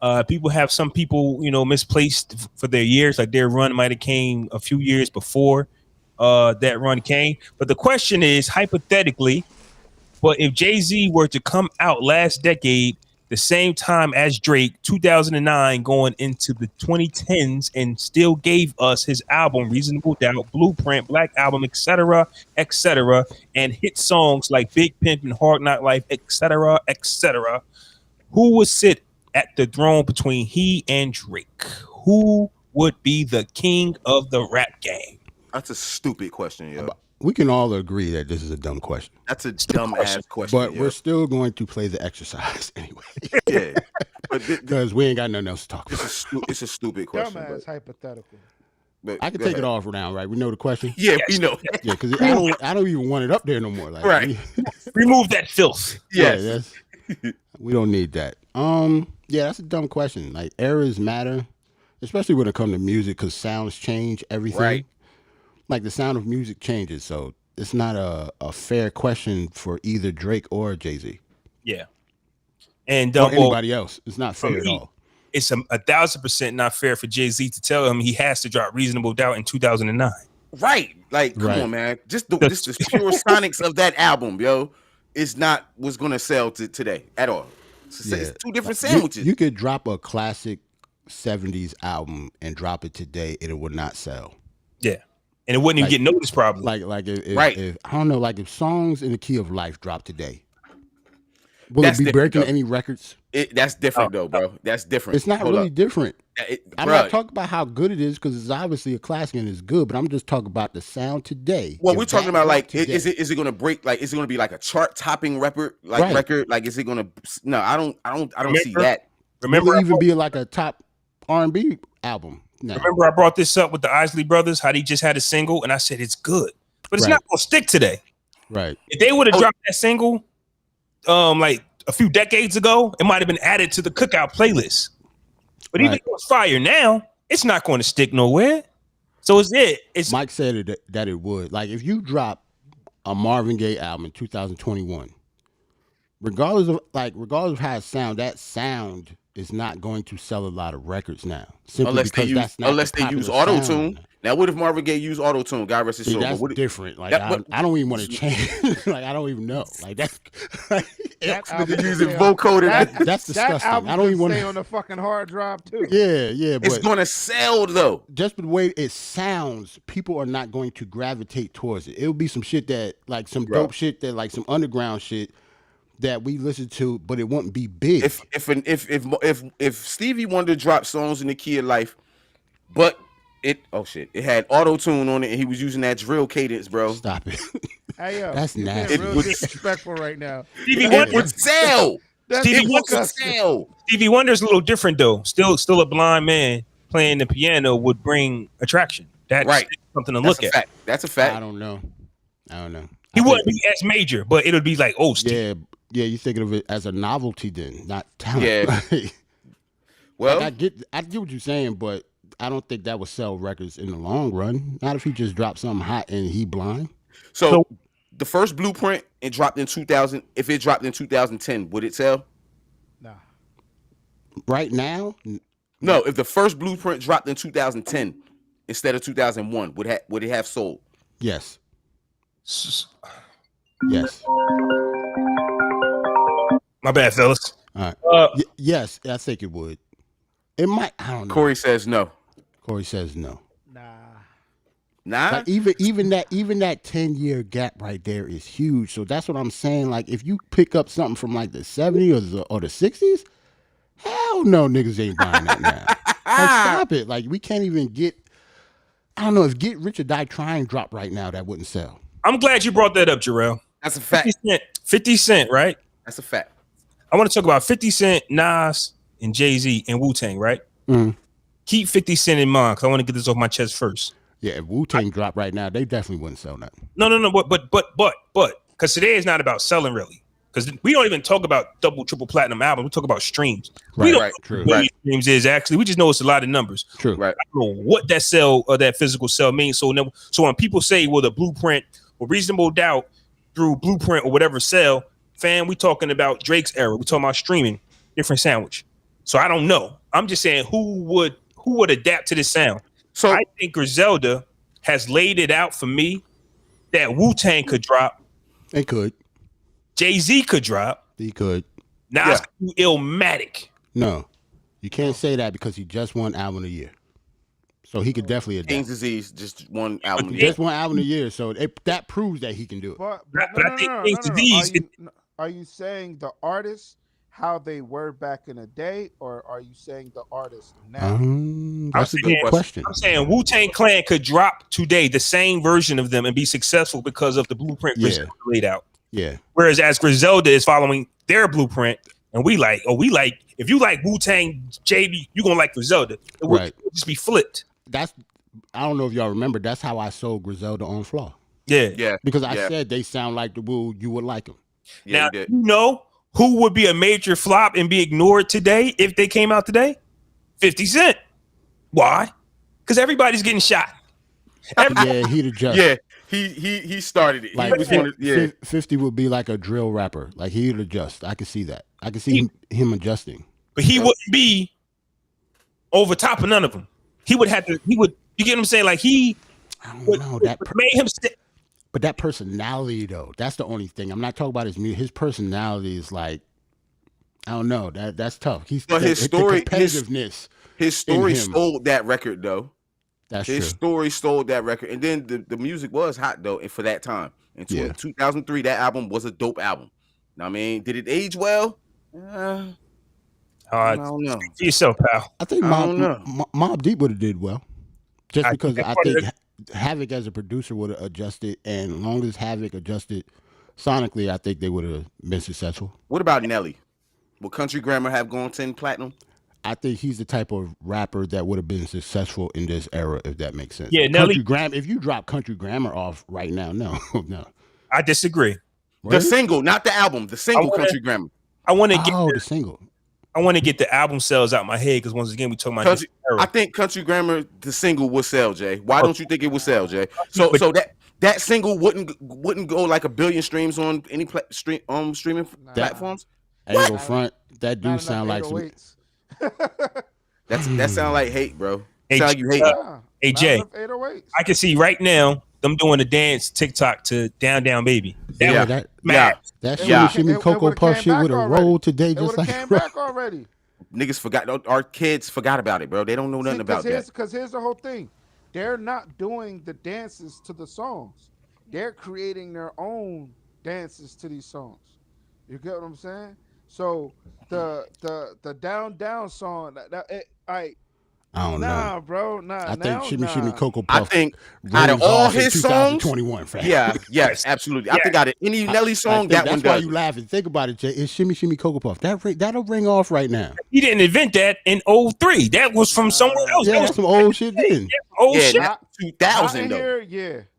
Some people, misplaced for their years. Like their run might have came a few years before that run came. But the question is, hypothetically, but if Jay-Z were to come out last decade, the same time as Drake, 2009, going into the 2010s, and still gave us his album, Reasonable Doubt, Blueprint, Black Album, etc., and hit songs like Big Pimp and Hard Knock Life, etc., who would sit at the throne between he and Drake? Who would be the king of the rap game? That's a stupid question, yo. We can all agree that this is a dumb question, That's a dumb ass question. but yo. we're still going to play the exercise anyway yeah. But because we ain't got nothing else to talk about. it's a stupid question. Dumbass hypothetical. But I can go take it ahead. off now, right? We know the question. Yeah, we know. Yeah, because I don't even want it up there no more. Like, Right. Remove that filth. Yes. we don't need that. Yeah, that's a dumb question. Like, eras matter, especially when it comes to music, because sounds change everything. Right. Like, the sound of music changes, so it's not a fair question for either Drake or Jay-Z Yeah. And or anybody else. It's not fair at me, all. it's 1,000% not fair for Jay-Z to tell him he has to drop Reasonable Doubt in 2009. Right. Like, come Right. on, man. Just the pure sonics of that album, yo, is not what's gonna sell today at all. It's two different sandwiches. You could drop a classic 70s album and drop it today, and it would not sell. Yeah. And it wouldn't even get noticed probably. Like if, Right. if I don't know, like if Songs in the Key of Life drop today, will That's it be different, breaking though. any records? That's different though, bro. That's different. It's not Hold really up. different. I'm Bruh. not talking about how good it is because it's obviously a classic and it's good, but I'm just talking about the sound today. Well, If we're talking that about like, dropped is today- it going to break? Like, is it going to be like a chart topping record? Like Right. record? Like, is it going to? No, I don't see Remember? that. Remember, will I it even be like a top R&B album? No. remember I brought this up with the Isley Brothers, how they just had a single, and I said it's good, but it's Right. not gonna stick today. Right. If they would have dropped that single, like a few decades ago, it might have been added to the cookout playlist. But even though it's fire now, it's not going to stick nowhere. So it's Mike said that it would. Like if you drop a Marvin Gaye album in 2021, regardless of how it sounds, that sound is not going to sell a lot of records now. Unless they use auto tune. Now, what if Marvin Gaye used auto tune? God rest his soul. That's different. Like I don't even want to change. Like I don't even know. Like that's using vocoder. That's disgusting. I don't even want to stay on the fucking hard drive too. Yeah. But it's gonna sell though. Just the way it sounds, people are not going to gravitate towards it. It'll be some shit that like some dope shit that like some underground shit that we listen to, but it won't be big. If Stevie Wonder dropped songs in the Key of Life, but it had auto tune on it, and he was using that drill cadence, bro. Stop it. Hey yo, that's nasty. Real disrespectful right now. Stevie Wonder would sell. Stevie Wonder's a little different though. Still a blind man playing the piano would bring attraction. That's something to look at. That's a fact. I don't know. He wouldn't be as major, but it would be like, oh, Steve. Yeah. You thinking of it as a novelty then, not talent. Yeah. Well, like I get what you're saying, but I don't think that would sell records in the long run. Not if he just dropped something hot and he blind. So the first Blueprint it dropped in 2000. If it dropped in 2010, would it sell? Nah. Right now? No. If the first Blueprint dropped in 2010 instead of 2001, would it have sold? Yes. My bad, fellas. All right. Yes, I think it would. It might. I don't know. Corey says no. Nah. Like even that 10-year gap right there is huge. So that's what I'm saying. Like if you pick up something from like the 70s or the 60s, hell no, niggas ain't buying that now. Like stop it. Like we can't even get. I don't know if Get Rich or Die Trying dropped right now, that wouldn't sell. I'm glad you brought that up, Jerrell. That's a fact. 50 Cent, right? That's a fact. I want to talk about 50 Cent, Nas, and Jay-Z and Wu-Tang, right? Mm-hmm. Keep 50 Cent in mind because I want to get this off my chest first. Yeah, if Wu-Tang dropped right now, they definitely wouldn't sell nothing. No, but because today is not about selling really. Because we don't even talk about double, triple platinum albums. We talk about streams. We don't know what streams is actually. We just know it's a lot of numbers. True. Right. I don't know what that sell or that physical sell means. So when people say, well, the Blueprint or Reasonable Doubt through Blueprint or whatever sell, fam, we talking about Drake's era. We talking about streaming, different sandwich. So I don't know. I'm just saying who would adapt to this sound. So I think Griselda has laid it out for me that Wu-Tang could drop. They could. Jay-Z could drop. He could. Nas could do Illmatic. No, you can't say that because he just won album of the year. So he could definitely adapt. King's Disease, just one album a year. Just one album a year. So that proves that he can do it. But I think King's Disease. Are you saying the artists how they were back in the day, or are you saying the artists now? That's a good question. I'm saying Wu-Tang Clan could drop today the same version of them and be successful because of the blueprint Griselda laid out. Yeah. Whereas as Griselda is following their blueprint, and we like if you like Wu-Tang JB, you're gonna like Griselda. It would just be flipped. I don't know if y'all remember, that's how I sold Griselda on Flaw. Yeah. Because I said they sound like the Wu, you would like them. Yeah, now, you know who would be a major flop and be ignored today if they came out today? 50 Cent. Why? Because everybody's getting shot. Yeah, he'd adjust. Yeah, he started it. Like, 50 would be like a drill rapper. Like he'd adjust. I could see that. I could see him adjusting. But he wouldn't be over top of none of them. He would have to. You get what I'm saying? Like I don't know that made him. But that personality, though, that's the only thing. I'm not talking about his music. His personality is like, I don't know. That's tough. His competitiveness. His story stole that record, though. His story stole that record, and then the music was hot though, and for that time, in 2003, that album was a dope album. Now, I mean, did it age well? I don't know. Speak for yourself, pal. I think Mobb Deep would have did well, just because I think Havoc as a producer would have adjusted, and as long as Havoc adjusted sonically, I think they would have been successful. What about Nelly? Will Country Grammar have gone 10 platinum? I think he's the type of rapper that would have been successful in this era, if that makes sense. Yeah, Nelly. If you drop Country Grammar off right now, no. I disagree. The single, not the album. The single, Country Grammar. I want to get the single. I want to get the album sales out my head because once again we talking about Country, I think Country Grammar, the single, would sell, Jay. Why don't you think it would sell, Jay? So that single wouldn't go like 1 billion streams on any streaming platforms. Ain't go front. That do sound like some. That sound like hate, bro. Hey, sound like you hate. Hey Jay, I can see right now them doing the dance TikTok to Down Down Baby. That shimmy Cocoa Puff shit would have rolled today, just like came back already. Niggas forgot. Our kids forgot about it, bro. They don't know nothing about that. Because here's the whole thing: they're not doing the dances to the songs. They're creating their own dances to these songs. You get what I'm saying? So the down song I don't know, bro. I think Shimmy Cocoa Puff. I think out of all his songs, 21, yes, absolutely. I think out of any Nelly song, that one does. That's why you laughing. Think about it, Jay. It's Shimmy Cocoa Puff. That'll ring off right now. He didn't invent that in 03. That was from somewhere else. Yeah, that's some old shit then. Old shit. 2000 though. Here,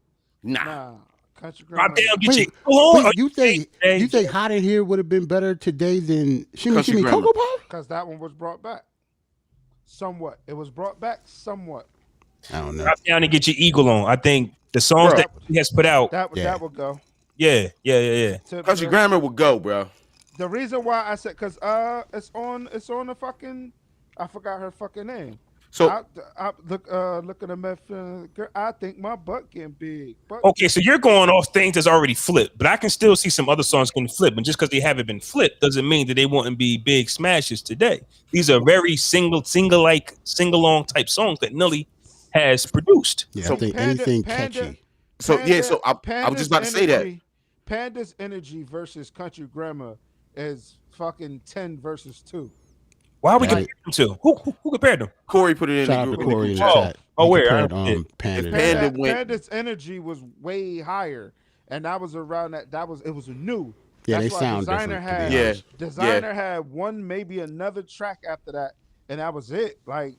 Nah. Country Drop Grammar. down, get you. You think Hot in Here would have been better today than Shimmy Grammar. Cocoa Puff? Because that one was brought back. Somewhat. It was brought back somewhat. I don't know. Drop down and get your eagle on. I think the songs that he has put out. That would go. Yeah. Country Grammar would go, bro. The reason why I said because it's on the fucking, I forgot her fucking name. So I look at the meth. I think my butt getting big. Okay, so you're going off things that's already flipped, but I can still see some other songs getting flipped. And just because they haven't been flipped doesn't mean that they wouldn't be big smashes today. These are very single-like, sing-along type songs that Nelly has produced. Yeah, so I think anything catchy. So I was just about to say that. Panda's energy versus Country Grammar is fucking 10 versus 2. Why are we comparing them to? Who compared them? Corey put it in Shout the out to group. Corey in the chat. Where? Panda's energy was way higher, and that was around that. It was new. Yeah, That's they sound different. Designer had one, maybe another track after that, and that was it. Like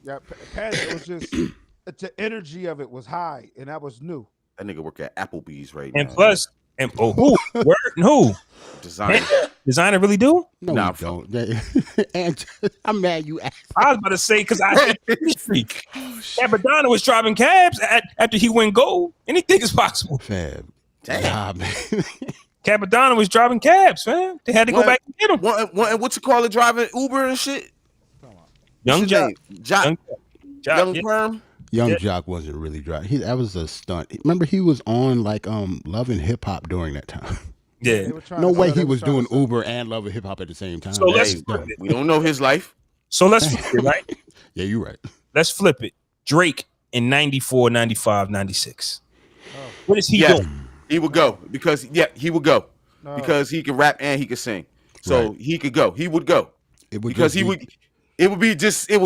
Panda was just the energy of it was high, and that was new. That nigga work at Applebee's right now. And plus, who? Who? Designer really do? No, nah, don't. And I'm mad you asked. I was about to say because I freak. Capadonna was driving cabs after he went gold. Anything is possible. Fab. Damn. Man. Capadonna was driving cabs, man. They had to go back and get him. What you call it? Driving Uber and shit. Young Jock. Young Perm. Young Jock wasn't really dry. That was a stunt. Remember, he was on like Love and Hip Hop during that time. Yeah. No way he was doing Uber and Love and Hip Hop at the same time. So we don't know his life. So let's flip it, right? Yeah, you're right. Let's flip it. Drake in 94, 95, 96. What is he doing? He would go because he would go because he can rap and he can sing. So he could go. He would go because it would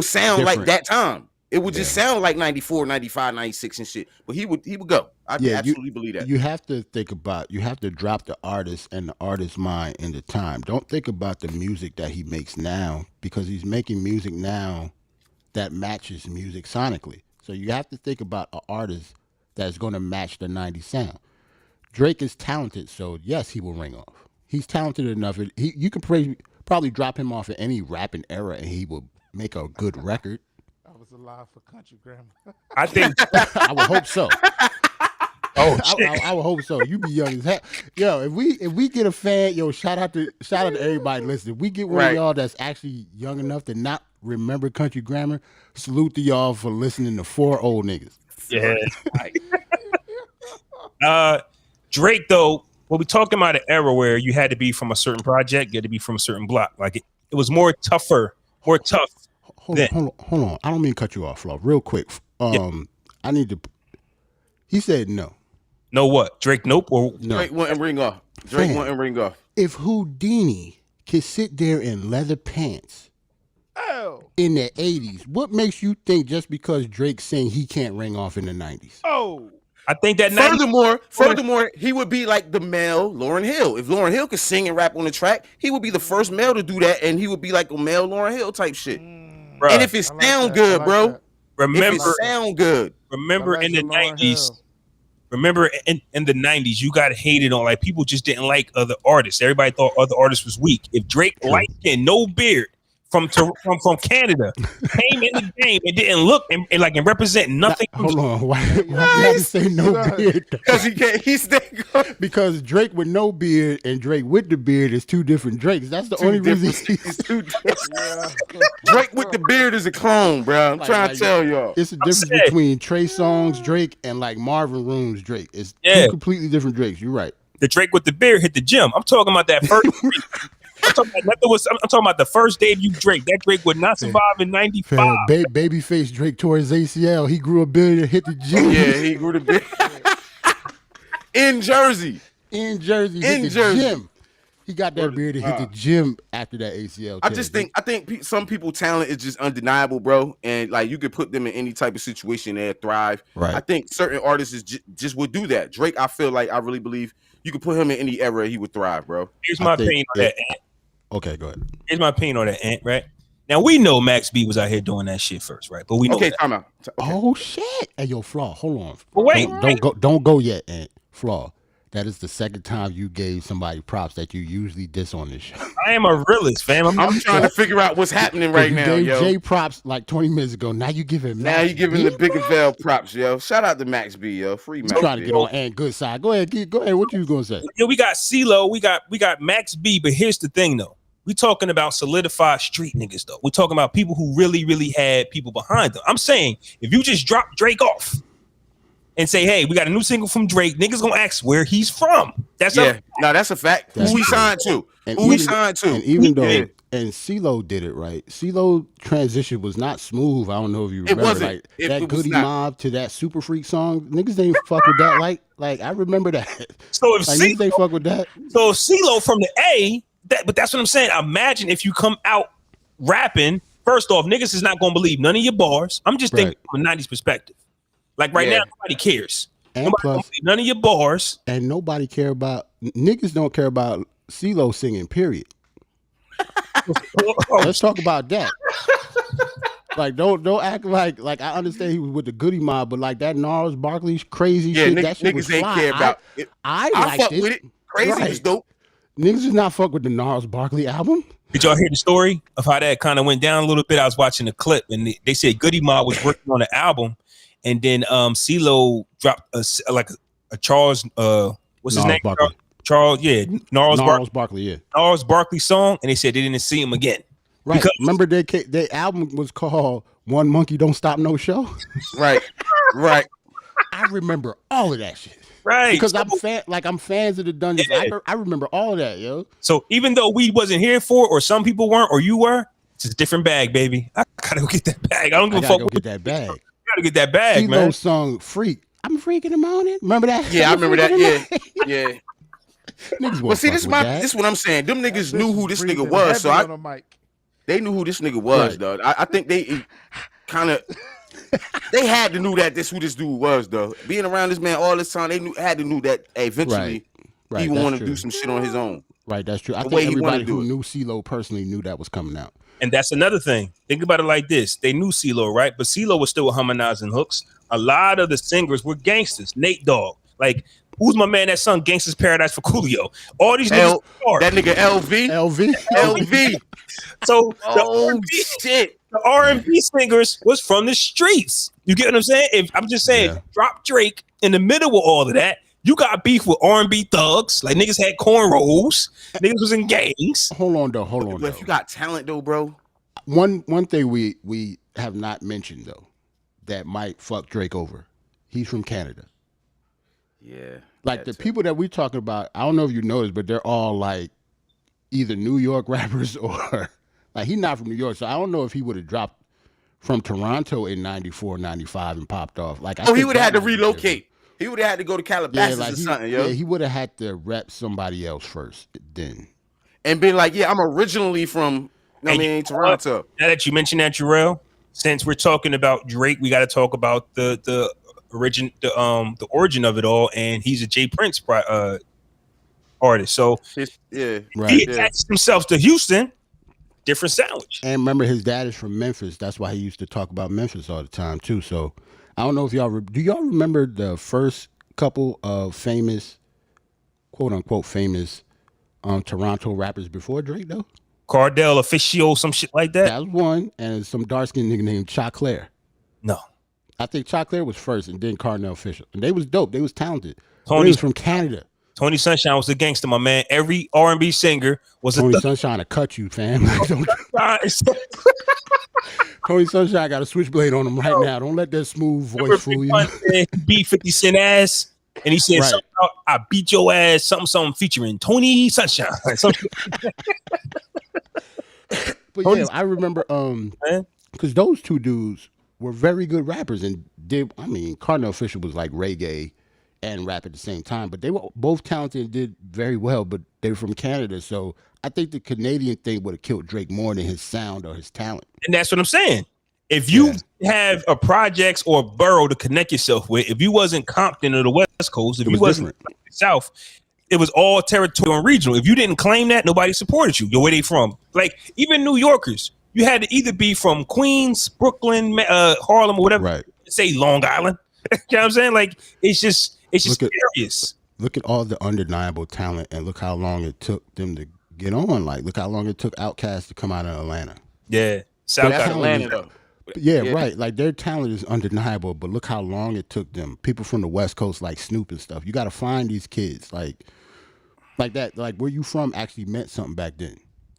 sound different. Like that time. It would just sound like 94, 95, 96 and shit. But he would go. I absolutely believe that. You have to you have to drop the artist and the artist's mind in the time. Don't think about the music that he makes now because he's making music now that matches music sonically. So you have to think about an artist that's going to match the 90s sound. Drake is talented, so yes, he will ring off. He's talented enough. You can probably drop him off at any rapping era and he will make a good record. Alive for Country Grammar. I think I would hope so. Oh shit. I would hope so. You be young as hell. Yo, if we get a fan, shout out to everybody listening. If we get one of y'all that's actually young enough to not remember Country Grammar, salute to y'all for listening to 4 old niggas. Yeah. Drake though, well, we talking about an era where you had to be from a certain project, you had to be from a certain block. Like it was more tough. Hold on. I don't mean to cut you off, Flaw. Real quick. I need to. He said no. No what? Drake nope or no? Drake wouldn't ring off. If Houdini could sit there in leather pants in the 80s, what makes you think just because Drake saying he can't ring off in the 90s? I think that. Furthermore, he would be like the male Lauryn Hill. If Lauryn Hill could sing and rap on the track, he would be the first male to do that, and he would be like a male Lauryn Hill type shit. Bruh, and if it sound good, bro. Remember, if it sound good. Remember in the 90s. remember in the 90s, you got hated on, like people just didn't like other artists. Everybody thought other artists was weak. If Drake, light skin, no beard, from Canada, came in the game and didn't look and represent nothing. Hold on, why you have to say no beard? Because he can't. He's because Drake with no beard and Drake with the beard is two different Drakes. That's the only reason. He's two Drake with the beard is a clone, bro. I'm trying to tell y'all. It's a difference between Trey Songz Drake and like Marvin Room's Drake. It's two completely different Drakes. You're right. The Drake with the beard hit the gym. I'm talking about that first. I'm talking about the first debut Drake. That Drake would not survive in '95. Babyface Drake tore his ACL. He grew a beard and hit the gym. Yeah, he grew the beard. In Jersey. Hit the gym. He got that beard and hit the gym after that ACL. I think some people talent is just undeniable, bro. And like you could put them in any type of situation and thrive. Right. I think certain artists just would do that. Drake, I feel like I really believe you could put him in any era, he would thrive, bro. Here's my opinion on that. Okay, go ahead. Here's my opinion on that, Ant, right? Now, we know Max B was out here doing that shit first, right? But we know time out. Okay. Oh, shit. Hey, yo, Flaw, hold on. But wait. Don't go yet, Ant. Flaw, that is the second time you gave somebody props that you usually diss on this show. I am a realist, fam. I'm trying to figure out what's happening right now, gave yo. Jay props like 20 minutes ago. Now you giving Now you giving the Big Veil props, yo. Shout out to Max B, yo. Free Max B. Trying to get on Ant's good side. Go ahead. What you was going to say? Yeah, we got CeeLo. We got Max B. But here's the thing, though. We talking about solidified street niggas, though. We're talking about people who really, really had people behind them. I'm saying, if you just drop Drake off and say, hey, we got a new single from Drake, niggas gonna ask where he's from. That's a fact. Who he signed to. And even though and CeeLo did it right. CeeLo transition was not smooth. I don't know if you remember. It wasn't. Like that Goody Mob to that Super Freak song. Niggas ain't fuck with that. Like I remember that. So if niggas ain't fuck with that. So if CeeLo from the A, but that's what I'm saying. Imagine if you come out rapping. First off, niggas is not gonna believe none of your bars. I'm just thinking from a 90s perspective. Like now, nobody cares. And plus, none of your bars. And nobody care about niggas don't care about CeeLo singing, period. Let's talk about that. Like don't act like I understand he was with the Goody Mob, but like that Gnarls Barkley crazy shit, that shit was niggas ain't fly. care about it. I liked fuck with it. Crazy was dope. Niggas does not fuck with the Gnarls Barkley album. Did y'all hear the story of how that kind of went down a little bit? I was watching the clip and they said Goody Mob was working on the album, and then CeeLo dropped a Charles what's his name? Barkley. Charles, Gnarls Barkley, yeah. Gnarls Barkley song, and they said they didn't see him again. Right. Because remember their album was called One Monkey Don't Stop No Show? Right. I remember all of that shit. Right. Because I'm fans of the Dungeons. Yeah. I remember all of that, yo. So even though we wasn't here for it, or some people weren't, or you were, it's a different bag, baby. I gotta go get that bag. I don't give a fuck. Go get that bag. Gotta get that bag, man. CeeLo's song Freak. I'm a freak in the morning. Remember that? Yeah, I remember that. Yeah. Niggas but see, this is what I'm saying. Them niggas knew who this nigga was, so they knew who this nigga was, dog. I think they kind of they had to know that who this dude was, though. Being around this man all this time, they had to know that eventually he would want to do some shit on his own. Right, that's true. I think everybody who knew CeeLo personally knew that was coming out. And that's another thing. Think about it like this. They knew CeeLo, right? But CeeLo was still harmonizing hooks. A lot of the singers were gangsters. Nate Dogg. Like, who's my man that sung Gangsta's Paradise for Coolio? All these niggas. That nigga LV. So shit. The R&B singers was from the streets. You get what I'm saying? I'm just saying, drop Drake in the middle of all of that. You got beef with R&B thugs. Like, niggas had cornrows. Niggas was in gangs. Hold on, though. If you got talent, though, bro. One thing we have not mentioned, though, that might fuck Drake over. He's from Canada. Yeah. Like, the people that we talking about, I don't know if you noticed, but they're all, like, either New York rappers or... Like, he's not from New York, so I don't know if he would have dropped from Toronto in 94, 95 and popped off. Like, he would have had to relocate. He would have had to go to Calabasas or something, yo. Yeah, he would have had to rep somebody else first then. And been like, I'm originally from, Toronto. Now that you mentioned that, Jerrell, since we're talking about Drake, we got to talk about the origin of it all, and he's a Jay Prince artist. So he attached himself to Houston. Different sandwich. And remember, his dad is from Memphis. That's why he used to talk about Memphis all the time, too. So I don't know if do y'all remember the first couple of famous, quote unquote famous, Toronto rappers before Drake though? Cardell, Officio, some shit like that. That was one, and some dark skinned nigga named Choclair. No. I think Choclair was first, and then Cardinal Official, and they was dope. They was taunted. Tony They was from Canada. Tony Sunshine was the gangster, my man. Every R&B singer was Tony a Sunshine to cut you, fam. Tony Sunshine got a switchblade on him right now. Don't let that smooth voice fool you. He beat 50 Cent ass, and he said, Right. something about, I beat your ass, something featuring Tony Sunshine. But yeah, I remember because those two dudes were very good rappers and Cardinal Official was like reggae and rap at the same time, but they were both talented and did very well, but they were from Canada, so I think the Canadian thing would have killed Drake more than his sound or his talent. And that's what I'm saying. If you have a projects or a borough to connect yourself with, if you wasn't Compton or the West Coast, if you wasn't South, it was all territorial and regional. If you didn't claim that, nobody supported you. Yo, where they from? Like, even New Yorkers, you had to either be from Queens, Brooklyn, Harlem, or whatever. Right. Say Long Island. You know what I'm saying? Like, it's just serious. Look at all the undeniable talent and look how long it took them to get on. Like, look how long it took Outkast to come out of Atlanta. Yeah. South Atlanta, though. Yeah, right. Like, their talent is undeniable, but look how long it took them. People from the West Coast, like Snoop and stuff. You got to find these kids, like that. Like, where you from actually meant something back then.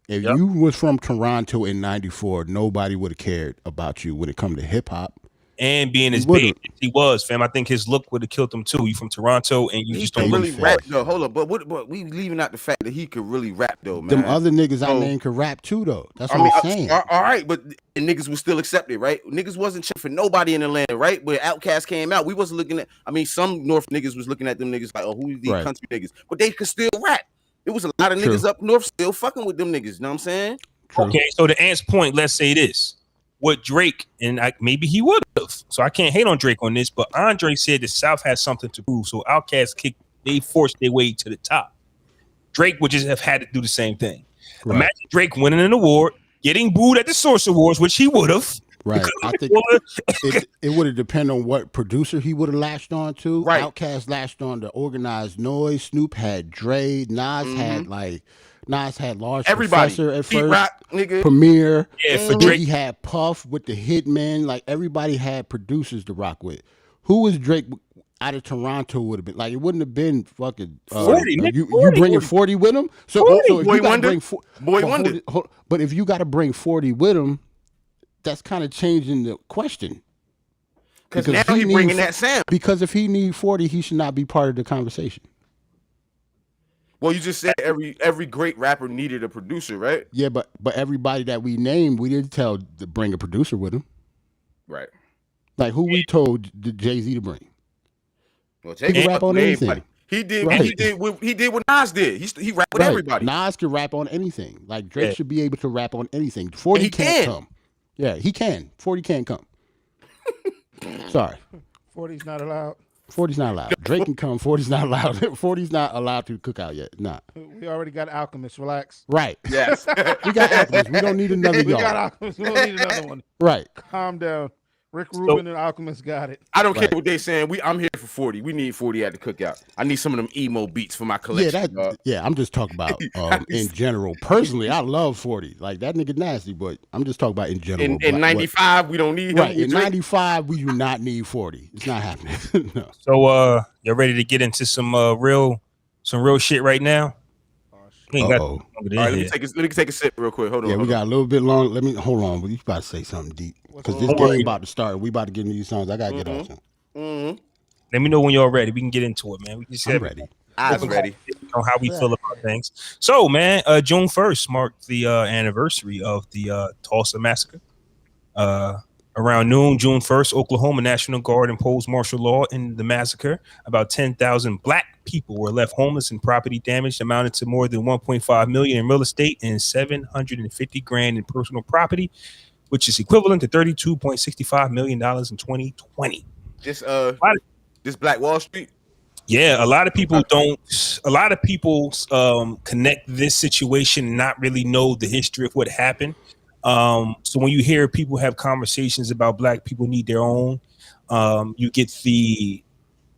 If you was from Toronto in '94, nobody would have cared about you when it come to hip hop. And being as big as he was, fam, I think his look would have killed him too. You from Toronto, and you just don't really rap though. Hold up, but we leaving out the fact that he could really rap though, man. Them other niggas I named could rap too though. That's what I'm saying. All right, but niggas was still accepted, right? Niggas wasn't checking for nobody in Atlanta, right? When Outkast came out, we wasn't looking at. I mean, some North niggas was looking at them niggas like, oh, who these country niggas? But they could still rap. There was a lot of niggas up north still fucking with them niggas. You know what I'm saying? Okay, so to Ant's point, let's say this. What Drake, and maybe he would have, so I can't hate on Drake on this, but Andre said the South has something to prove, so Outkast they forced their way to the top. Drake would just have had to do the same thing. Right. Imagine Drake winning an award, getting booed at the Source Awards, which he would have. Right. I think it would have depended on what producer he would have latched on to. Right. Outkast latched on to Organized Noise. Snoop had Dre. Nas had Large Professor at first. Rock, nigga. Premier. Yeah, for Drake. He had Puff with the Hitmen. Like, everybody had producers to rock with. Who was Drake out of Toronto would have been? Like, it wouldn't have been fucking 40. You bringing 40 with him? So if Boy you gotta Wonder. Boy Wonder. But if you got to bring 40 with him, that's kind of changing the question. Because now he's bringing that sound. Because if he need 40, he should not be part of the conversation. Well, you just said every great rapper needed a producer, right? Yeah, but everybody that we named, we didn't tell to bring a producer with him. Right. Like, who we told Jay-Z to bring? Well, he can rap on anything. Anybody. He did what Nas did. He rapped with everybody. Nas can rap on anything. Like, Drake should be able to rap on anything. 40 can't come. Yeah, he can. 40 can't come. Sorry. 40's not allowed. 40's not allowed. Drake can come. 40's not allowed. 40's not allowed to cook out yet. Nah. We already got Alchemist. Relax. Right. Yes. We got Alchemist. We don't need another We y'all. got Alchemist. We don't need another one. Right. Calm down. Rick Rubin and Alchemist got it. I don't care what they saying. I'm here for 40. We need 40 at the cookout. I need some of them emo beats for my collection. I'm just talking about in general. Personally, I love 40. Like, that nigga nasty, but I'm just talking about in general. In 95, we don't need him. Right. In 95, we do not need 40. It's not happening. No. So you're ready to get into some real shit right now? All right, let me take a sip real quick. Hold on. Yeah, we got a little bit long. Hold on. You about to say something deep. Because this game about to start. We about to get into these songs. I got to get off some. Let me know when y'all ready. We can get into it, man. I'm ready. I'm ready. On how we feel about things. So, man, June 1st marked the anniversary of the Tulsa massacre. Around noon, June 1st, Oklahoma National Guard imposed martial law in the massacre. About 10,000 black people were left homeless and property damage amounted to more than $1.5 million in real estate and $750,000 in personal property, which is equivalent to $32.65 million in 2020. This Black Wall Street? Yeah, a lot of people connect this situation and not really know the history of what happened. So when you hear people have conversations about black people need their own, you get the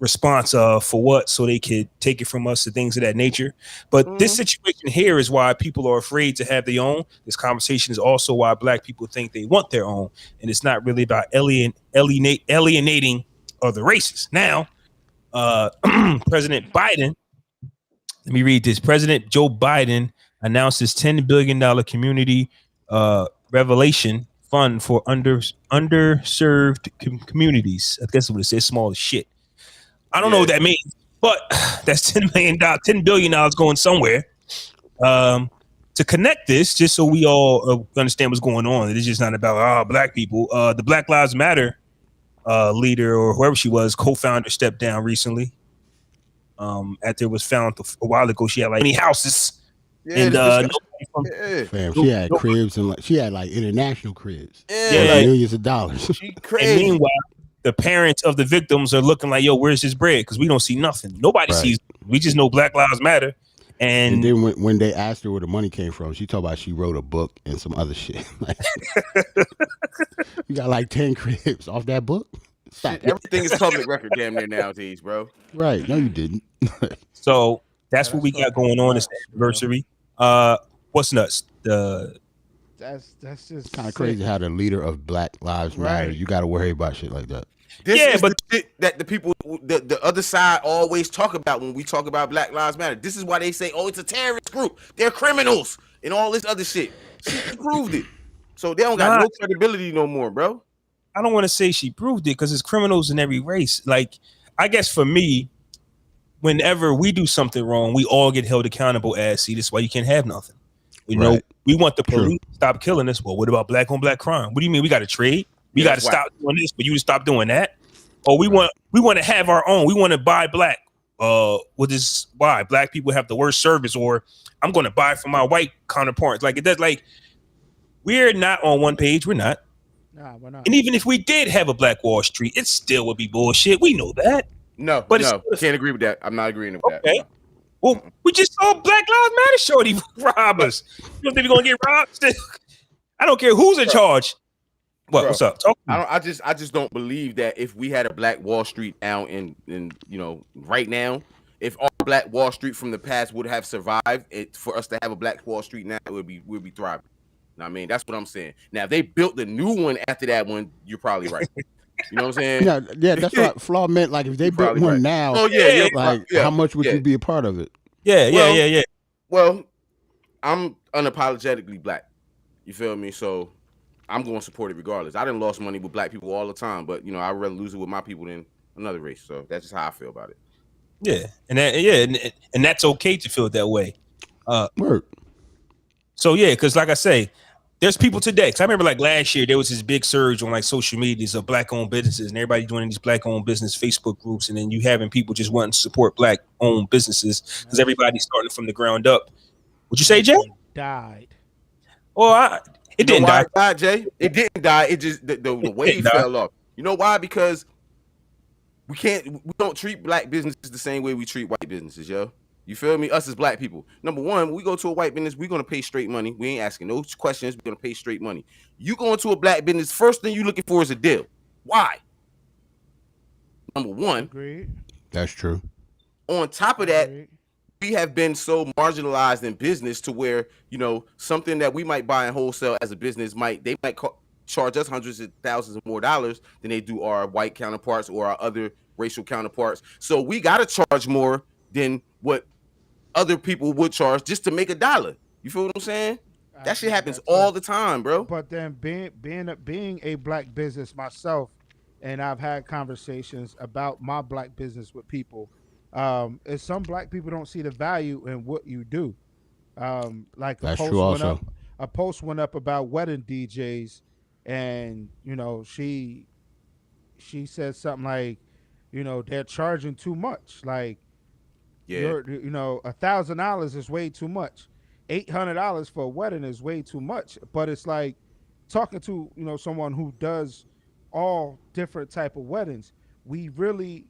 response for what, so they could take it from us and things of that nature. But this situation here is why people are afraid to have their own. This conversation is also why black people think they want their own, and it's not really about alienating other races. Now, President Biden, let me read this. President Joe Biden announced his $10 billion community revelation fund for underserved communities. I guess what it says, small as shit. I don't know what that means, but that's $10 billion going somewhere. To connect this, just so we all understand what's going on. It's just not about black people. The Black Lives Matter leader, or whoever she was, co-founder, stepped down recently. After it was found a while ago, she had like many houses. Yeah, fam, she had cribs and she had like international cribs. Yeah, like millions of dollars. She crazy. And meanwhile, the parents of the victims are looking like, yo, where's this bread? Because we don't see nothing. Nobody sees. We just know Black Lives Matter. And then when they asked her where the money came from, she talked about she wrote a book and some other shit. Like, you got like 10 cribs off that book? Shit, everything is public record damn near nowadays, bro. Right. No, you didn't. So that's what we got going on. It's the anniversary. What's nuts? That's just kind of crazy how the leader of Black Lives Matter, you got to worry about shit like that. This is the shit that the people, the other side always talk about when we talk about Black Lives Matter. This is why they say, oh, it's a terrorist group. They're criminals and all this other shit. She proved it. So they don't got no credibility no more, bro. I don't want to say she proved it because it's criminals in every race. Like, I guess for me, whenever we do something wrong, we all get held accountable as, see, this is why you can't have nothing. You know, we want the police to stop killing us. Well, what about black on black crime? What do you mean we got to trade? We got to stop doing this, but you to stop doing that? Or we want to have our own. We want to buy black. What is why black people have the worst service? Or I'm going to buy from my white counterparts. Like, it does. Like, we're not on one page. We're not. Nah, we're not. And even if we did have a Black Wall Street, it still would be bullshit. We know that. No, but can't agree with that. I'm not agreeing with that. Okay. Well, we just saw Black Lives Matter shorty rob us. You don't think we're gonna get robbed? I don't care who's in charge. What? What's up? I just don't believe that if we had a Black Wall Street out in right now, if our Black Wall Street from the past would have survived, for us to have a Black Wall Street now, we'd be thriving. I mean, that's what I'm saying. Now, if they built the new one after that one, you're probably right. You know what I'm saying? Yeah, that's what Flaw meant. Like, if they built one now, how much would you be a part of it? Yeah. Well, I'm unapologetically black. You feel me? So I'm going to support it regardless. I done lost money with black people all the time, but I'd rather lose it with my people than another race. So that's just how I feel about it. Yeah, and that's okay to feel that way. Word. So yeah, because like I say, there's people today. Cause I remember like last year there was this big surge on like social medias of black-owned businesses, and everybody joining these black-owned business Facebook groups, and then you having people just wanting to support black-owned businesses because everybody's starting from the ground up. Would you say, Jay? Died. Well, it didn't die. It died, Jay. It didn't die. It just the wave fell off. You know why? Because we don't treat black businesses the same way we treat white businesses, yo. You feel me? Us as black people. Number one, when we go to a white business, we're going to pay straight money. We ain't asking no questions. We're going to pay straight money. You go into a black business, first thing you're looking for is a deal. Why? Number one. Agreed. That's true. On top of that, we have been so marginalized in business to where, something that we might buy in wholesale as a business, they might charge us hundreds of thousands of more dollars than they do our white counterparts or our other racial counterparts. So we got to charge more than what other people would charge just to make $1. You feel what I'm saying? That shit happens all the time, bro. But then being a black business myself, and I've had conversations about my black business with people, is some black people don't see the value in what you do. Like that's true also. A post went up about wedding DJs, and she said something like, they're charging too much. Like, $1,000 is way too much. $800 for a wedding is way too much. But it's like talking to someone who does all different type of weddings. We really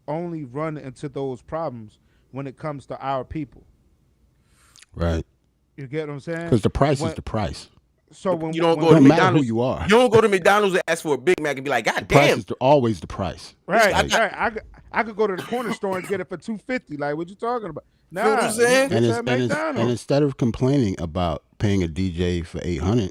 only run into those problems when it comes to our people. Right. You get what I'm saying? Because the price is the price. So when You don't when go to Don't matter McDonald's. who you are. You don't go to McDonald's and ask for a Big Mac and be like, God Price damn. is always the price. right, like- I could go to the corner store and get it for $2.50. Like, what you talking about? Nah, what I'm saying? it's And, at McDonald's. and instead of complaining about paying a DJ for $800,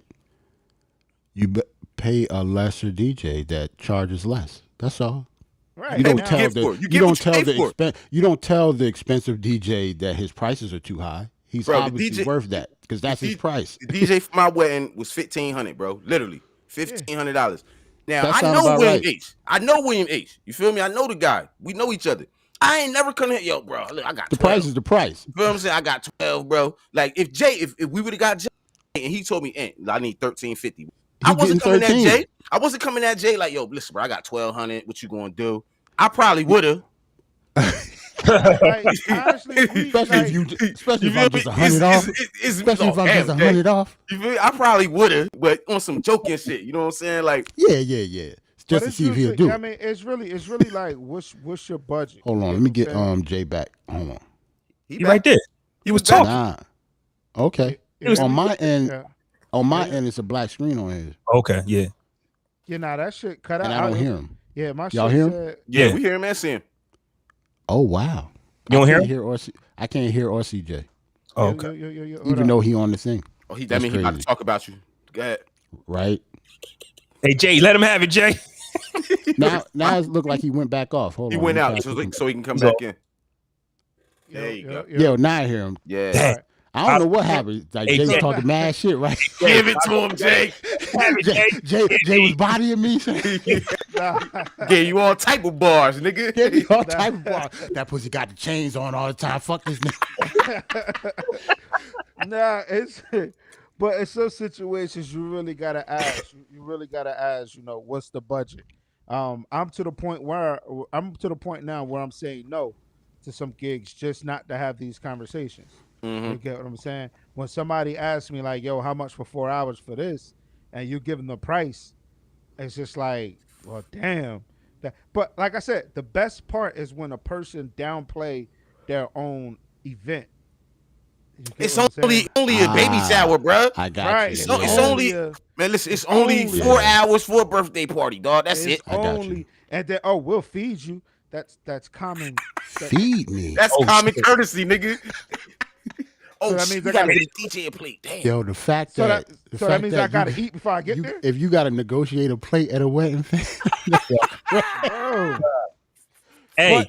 you pay a lesser DJ that charges less. That's all. right. You don't now, tell get the for it. You you get don't what you tell pay the for. you don't tell the expensive DJ that his prices are too high. He's Bro, the obviously DJ worth that because that's his price. The DJ for my wedding was $1,500, bro. Literally $1,500. Now That I sound know about William right. H. I know William H. You feel me? I know the guy. We know each other. I ain't never come here, yo, bro. Look, I got The 12. price is the price. You feel what I'm saying? I got 12, bro. Like if we would have got Jay and he told me, I need $1,350. I wasn't getting coming 13. at Jay. I wasn't coming at Jay like, yo, listen, bro, I got 1,200. What you gonna do? I probably would have. like, honestly, Especially if you especially if I'm just $100 off. Especially if I'm just $100 off. You feel me? I probably would have, but on some joking shit. You know what I'm saying? Like, Yeah. Just but to see if he'll do I it. mean, it's really like, what's your budget? Hold on, let me get Jay back. Hold on. He right there. He was back. talking. Nah. Okay. was- On my end, Yeah. it's a black screen on his, Okay, yeah. Yeah, nah, that shit cut out. and I don't hear him. Yeah, my Y'all shit hear him? said, yeah, we hear him and see him. Oh wow. You don't hear I can't him? I can't hear or CJ, Oh, okay. even though he on the thing, Oh, that That's mean he about to crazy. talk about you. Go ahead. right? Hey Jay, let him have it, Jay. Now it look like he went back off. Hold He on. went let me out try to- so he can come So- back in. There you go. Yo, now I hear him. Yeah. Dang. I don't know what happened. Like Hey, Jay was Jay. talking mad shit, right? Give it to him, Jay. Jay was bodying me. So Yeah, you all type of bars, nigga. Gave me all type of bar. That pussy got the chains on all the time. Fuck this nigga. Nah, but in some situations you really gotta ask. You really gotta ask. What's the budget? I'm to the point now where I'm saying no to some gigs just not to have these conversations. You get what I'm saying? When somebody asks me like, "Yo, how much for 4 hours for this?" and you give them the price, it's just like, well, damn. But like I said, the best part is when a person downplay their own event. You get It's what I'm saying? only a baby shower, bro. I got Right. you. It's only man. Listen, it's only only- 4 hours for a birthday party, dog. That's It's it. I got you. only, and then we'll feed you. That's common. Feed me. That's Oh, common shit. courtesy, nigga. So that shit, means you I gotta gotta get a DJ a plate. Damn. Yo, the fact So that that means I that gotta you- eat before I get there. if you got to negotiate a plate at a wedding, Bro. Hey,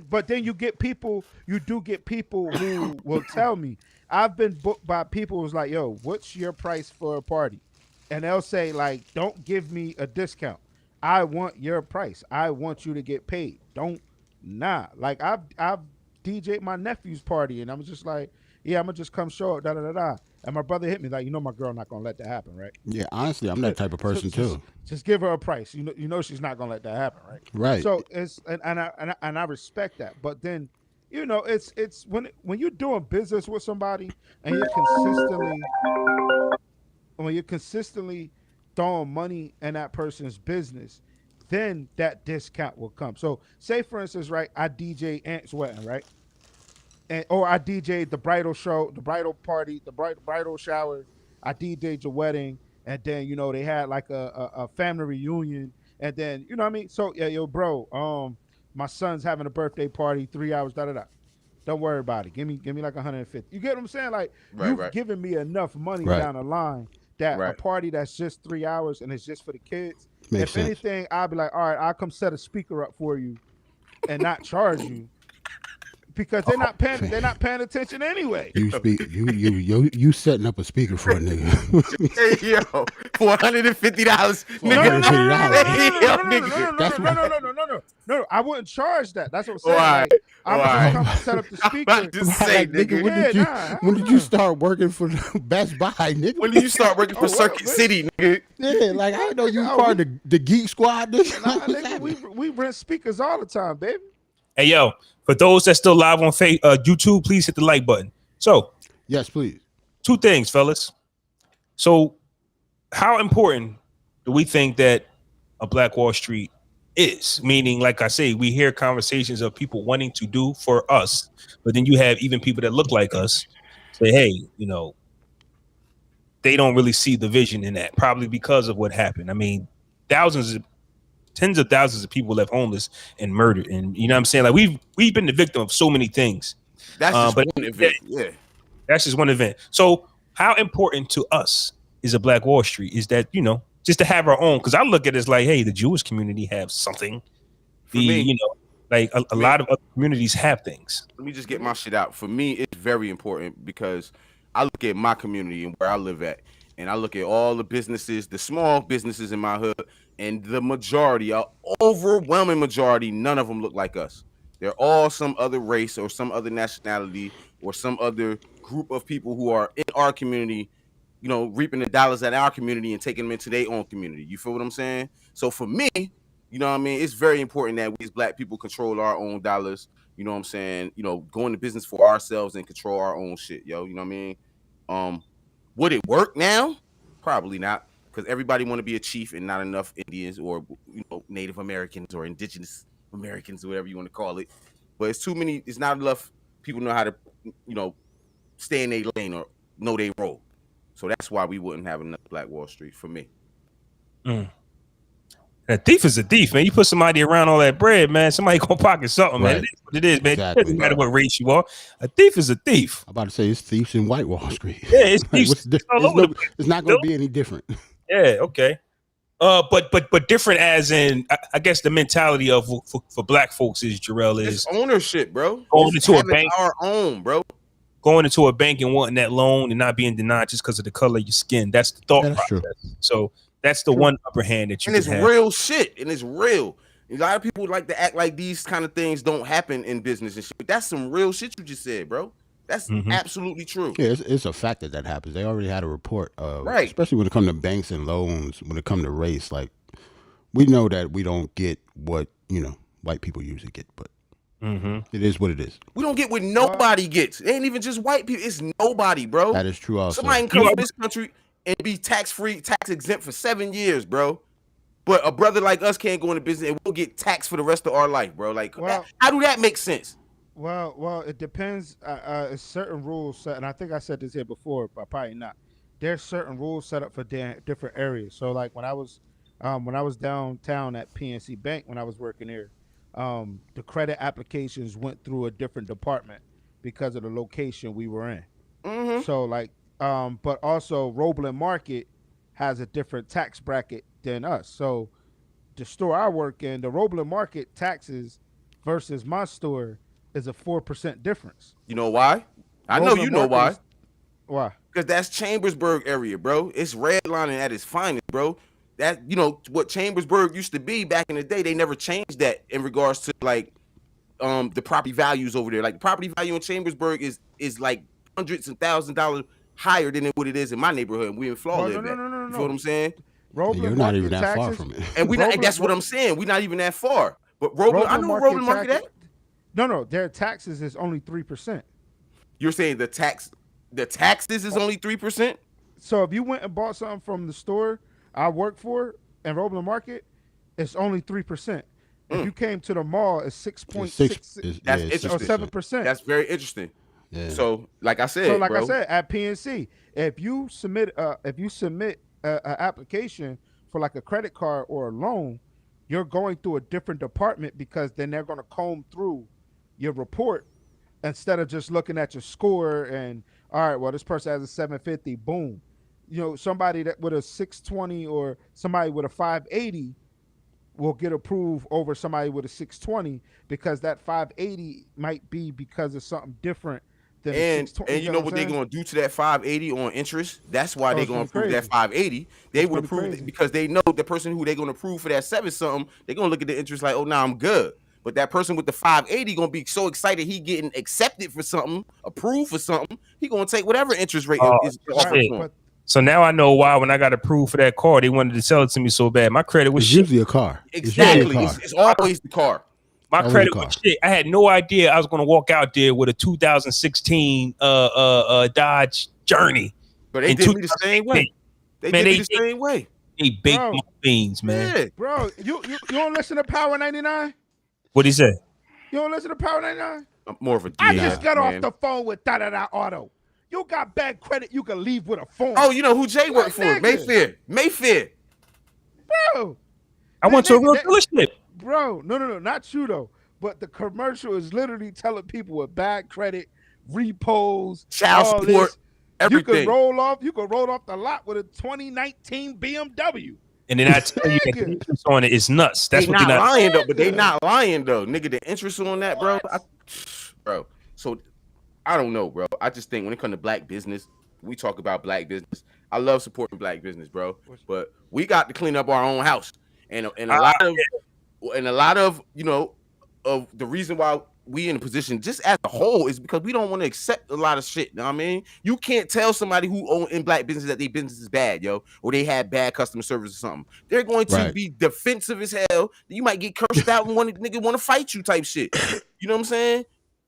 But then you do get people who will tell me. I've been booked by people who's like, "Yo, what's your price for a party?" And they'll say like, "Don't give me a discount. I want your price. I want you to get paid. Like I've DJ'd my nephew's party, and I'm just like, yeah, I'm gonna just come show up, da da da da. And my brother hit me like, my girl not gonna let that happen, right? yeah, honestly, I'm that type of person too. Just give her a price. You know she's not gonna let that happen, right? Right. So it's and I respect that, but then it's when you're doing business with somebody and you're consistently throwing money in that person's business, then that discount will come. So say for instance, right, I DJ Ant's wedding, right? Or I DJ'd the bridal show, the bridal party, the bridal shower. I DJ'd your wedding, and then they had like a family reunion, and then you know what I mean. So yeah, yo, bro, my son's having a birthday party, 3 hours, da da da. Don't worry about it. Give me like 150. You get what I'm saying? Like you've given me enough money down the line that a party that's just 3 hours and it's just for the kids. Makes if sense. anything, I'll be like, all right, I'll come set a speaker up for you, and not charge you. Because they're not paying attention anyway. You setting up a speaker for a nigga. Hey, yo, for $150, nigga. No. I wouldn't charge that. That's what I'm saying. Right. Like, I'm Right. just come set up the I'm speaker. about to say, Like, nigga, nigga. when did you start working for Best Buy, nigga? When did you start working for what? Circuit City, nigga? Yeah, like I didn't know you were part of the Geek Squad, nigga. Nah, What's nigga, happening? we rent speakers all the time, baby. hey, yo, for those that still live on YouTube, please hit the like button. So, Yes, please. two things, fellas. So, how important do we think that a Black Wall Street is? Meaning, like I say, we hear conversations of people wanting to do for us, but then you have even people that look like us say, hey, they don't really see the vision in that, probably because of what happened. I mean, tens of thousands of people left homeless and murdered, and you know what I'm saying? Like we've been the victim of so many things. That's just but one event. Yeah. That's just one event. So how important to us is a Black Wall Street is that, you know, just to have our own, because I look at it as like, hey, the Jewish community have something. You know, like a lot of other communities have things. Let me just get my shit out. For me, it's very important because I look at my community and where I live at, and I look at all the businesses, the small businesses in my hood, and the majority, overwhelming majority, none of them look like us. They're all some other race or some other nationality or some other group of people who are in our community, you know, reaping the dollars at our community and taking them into their own community. You feel what I'm saying? So for me, you know what I mean? It's very important that we as Black people control our own dollars. You know what I'm saying? You know, go into business for ourselves and control our own shit, yo. You know what I mean? Would it work now? Probably not, because everybody want to be a chief and not enough Indians or, you know, Native Americans or indigenous Americans or whatever you want to call it. But it's too many. It's not enough people know how to, you know, stay in their lane or know their role. So that's why we wouldn't have enough Black Wall Street for me. A thief is a thief, man. You put somebody around all that bread, man. Somebody gonna pocket something, man. Right. It is what it is, man. Exactly. It doesn't matter what race you are. A thief is a thief. I'm about to say it's thieves in White Wall Street. Yeah, it's Like, thieves all over the place. it's not going to be any different. Yeah, okay. But different as in, I guess the mentality of for Black folks is Jerrell is It's ownership, bro. Going It's into a having bank. our own, bro. going into a bank and wanting that loan and not being denied just because of the color of your skin. That's the thought That's process. true. So that's the one upper hand that you And it's can have. real shit, and it's real. A lot of people like to act like these kind of things don't happen in business and shit. But that's some real shit you just said, bro. That's absolutely true. Yeah, it's a fact that happens. They already had a report, Right. especially when it comes to banks and loans, when it comes to race. Like, we know that we don't get what, you know, white people usually get, but it is what it is. We don't get what nobody gets. It ain't even just white people. It's nobody, bro. That is true also. Somebody can come from this country and be tax-free, tax-exempt for 7 years, bro. But a brother like us can't go into business and we'll get taxed for the rest of our life, bro. Like, how do that make sense? Well, it depends. It's certain rules set, and I think I said this here before, but probably not. There's certain rules set up for different areas. So, like when I was downtown at PNC Bank when I was working here, the credit applications went through a different department because of the location we were in. So, like, but also Roebling Market has a different tax bracket than us. So, the store I work in, the Roebling Market taxes versus my store is a 4% difference. You know why? I know you know why. Why? Because that's Chambersburg area, bro. It's redlining at its finest, bro. That, you know, what Chambersburg used to be back in the day, they never changed that in regards to like the property values over there. Like the property value in Chambersburg is like hundreds of $1,000s higher than what it is in my neighborhood. And we in Flaw live at. You feel what I'm saying? You're not even that far from it. And that's what I'm saying. We're not even that far. But I know where Roebling Market at. No, their taxes is only 3%. You're saying the taxes is only 3%? So if you went and bought something from the store I work for in Roebling Market, it's only 3%. If you came to the mall, it's 6.6. That's interesting. Or 7%. That's very interesting. Yeah. So, like I said, I said at PNC, if you submit an application for like a credit card or a loan, you're going through a different department because then they're going to comb through your report instead of just looking at your score and, all right, well, this person has a 750, boom. You know, somebody that with a 620 or somebody with a 580 will get approved over somebody with a 620 because that 580 might be because of something different than a 620. And you know what they're going to do to that 580 on interest? That's why they're going to approve that 580. They would approve because they know the person who they're going to approve for that 7-something, they're going to look at the interest like, oh, now I'm good. But that person with the 580 going to be so excited he getting accepted for something, approved for something, he going to take whatever interest rate is offered to him. So now I know why when I got approved for that car, they wanted to sell it to me so bad. My credit was shit. Usually a car. Exactly. It's always the car. My credit was shit. I had no idea I was going to walk out there with a 2016 Dodge Journey. But they did me the same way. They did me the same way. They baked my beans, man. Yeah. Bro, you don't listen to Power 99? What'd he say? You don't listen to Power 99? I'm more of a I just got off the phone with Da-Da-Da Auto. You got bad credit. You can leave with a phone. Oh, you know who Jay worked for? Nigga. Mayfair. Bro. I went to a real dealership. Bro, no, not you though. But the commercial is literally telling people with bad credit, repos, child all support, this. everything. You can roll off the lot with a 2019 BMW. And then I tell you that the interest on it is nuts. That's they what not they're not lying though. But they not lying though, nigga. The interest on that, bro. Bro. So I don't know, bro. I just think when it comes to black business, we talk about black business. I love supporting black business, bro. But we got to clean up our own house, and a lot of you know of the reason why we in a position just as a whole is because we don't want to accept a lot of shit. You know what I mean? You can't tell somebody who own in black business that their business is bad, yo, or they had bad customer service or something. They're going to be defensive as hell. You might get cursed out and nigga want to fight you type shit. You know what I'm saying?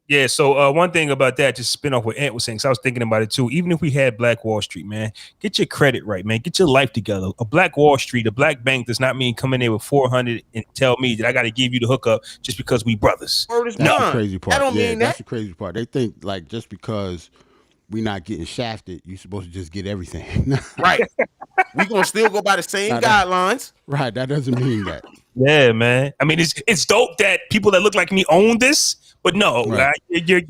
Yeah, so one thing about that, just spin off what Ant was saying, because I was thinking about it too. Even if we had Black Wall Street, man, get your credit right, man. Get your life together. A Black Wall Street, a black bank does not mean come in there with 400 and tell me that I got to give you the hookup just because we brothers. That's the crazy part. That's the crazy part. They think like just because we not getting shafted, you supposed to just get everything. Right. We gonna still go by the same guidelines. Right. That doesn't mean that. Yeah, man. I mean, it's dope that people that look like me own this. But no, you're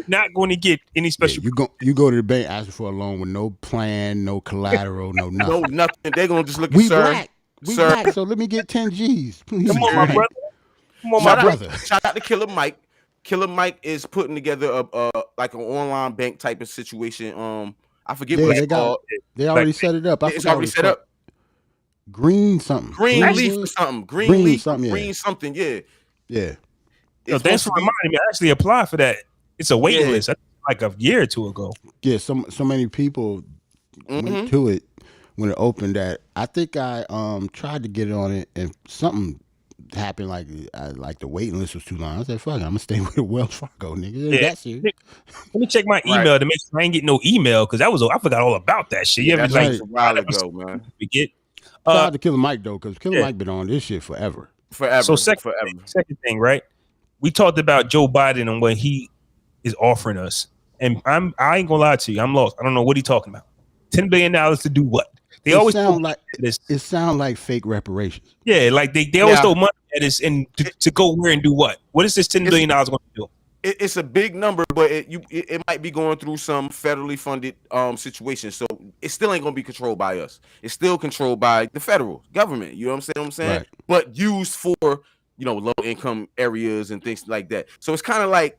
not going to get any special. Yeah, you go to the bank asking for a loan with no plan, no collateral, no nothing. No nothing. They're gonna just look at we sir. Black, so let me get 10 G's. Please. Come on, my brother. Come on, my brother. Shout out to Killer Mike. Killer Mike is putting together a like an online bank type of situation. I forget what it's called. They already set it up. It's already set up. Green something. Green leaf or something. Green something. Yeah. Yeah. Yo, thanks for reminding me. I actually applied for that. It's a waiting list. Like a year or two ago. Yeah, so many people went to it when it opened that I think I tried to get it on it and something happened like the waiting list was too long. I said, fuck it, I'm gonna stay with Wells Fargo, nigga. That's it. Let me check my email to make sure I ain't get no email because I forgot all about that shit. Yeah, that's like a while ago, man. Forget. Shout out to Killer Mike though, because Killer Mike been on this shit forever. So second thing, right? We talked about Joe Biden and what he is offering us, and I ain't gonna lie to you, I'm lost. I don't know what he's talking about. $10 billion to do what? They always sound like this. It sounds like fake reparations. Yeah, like they always throw money at us and to go where and do what? What is this $10 billion going to do? It's a big number, but it might be going through some federally funded situation. So it still ain't gonna be controlled by us. It's still controlled by the federal government. You know what I'm saying? Right. But used for low income areas and things like that. So it's kind of like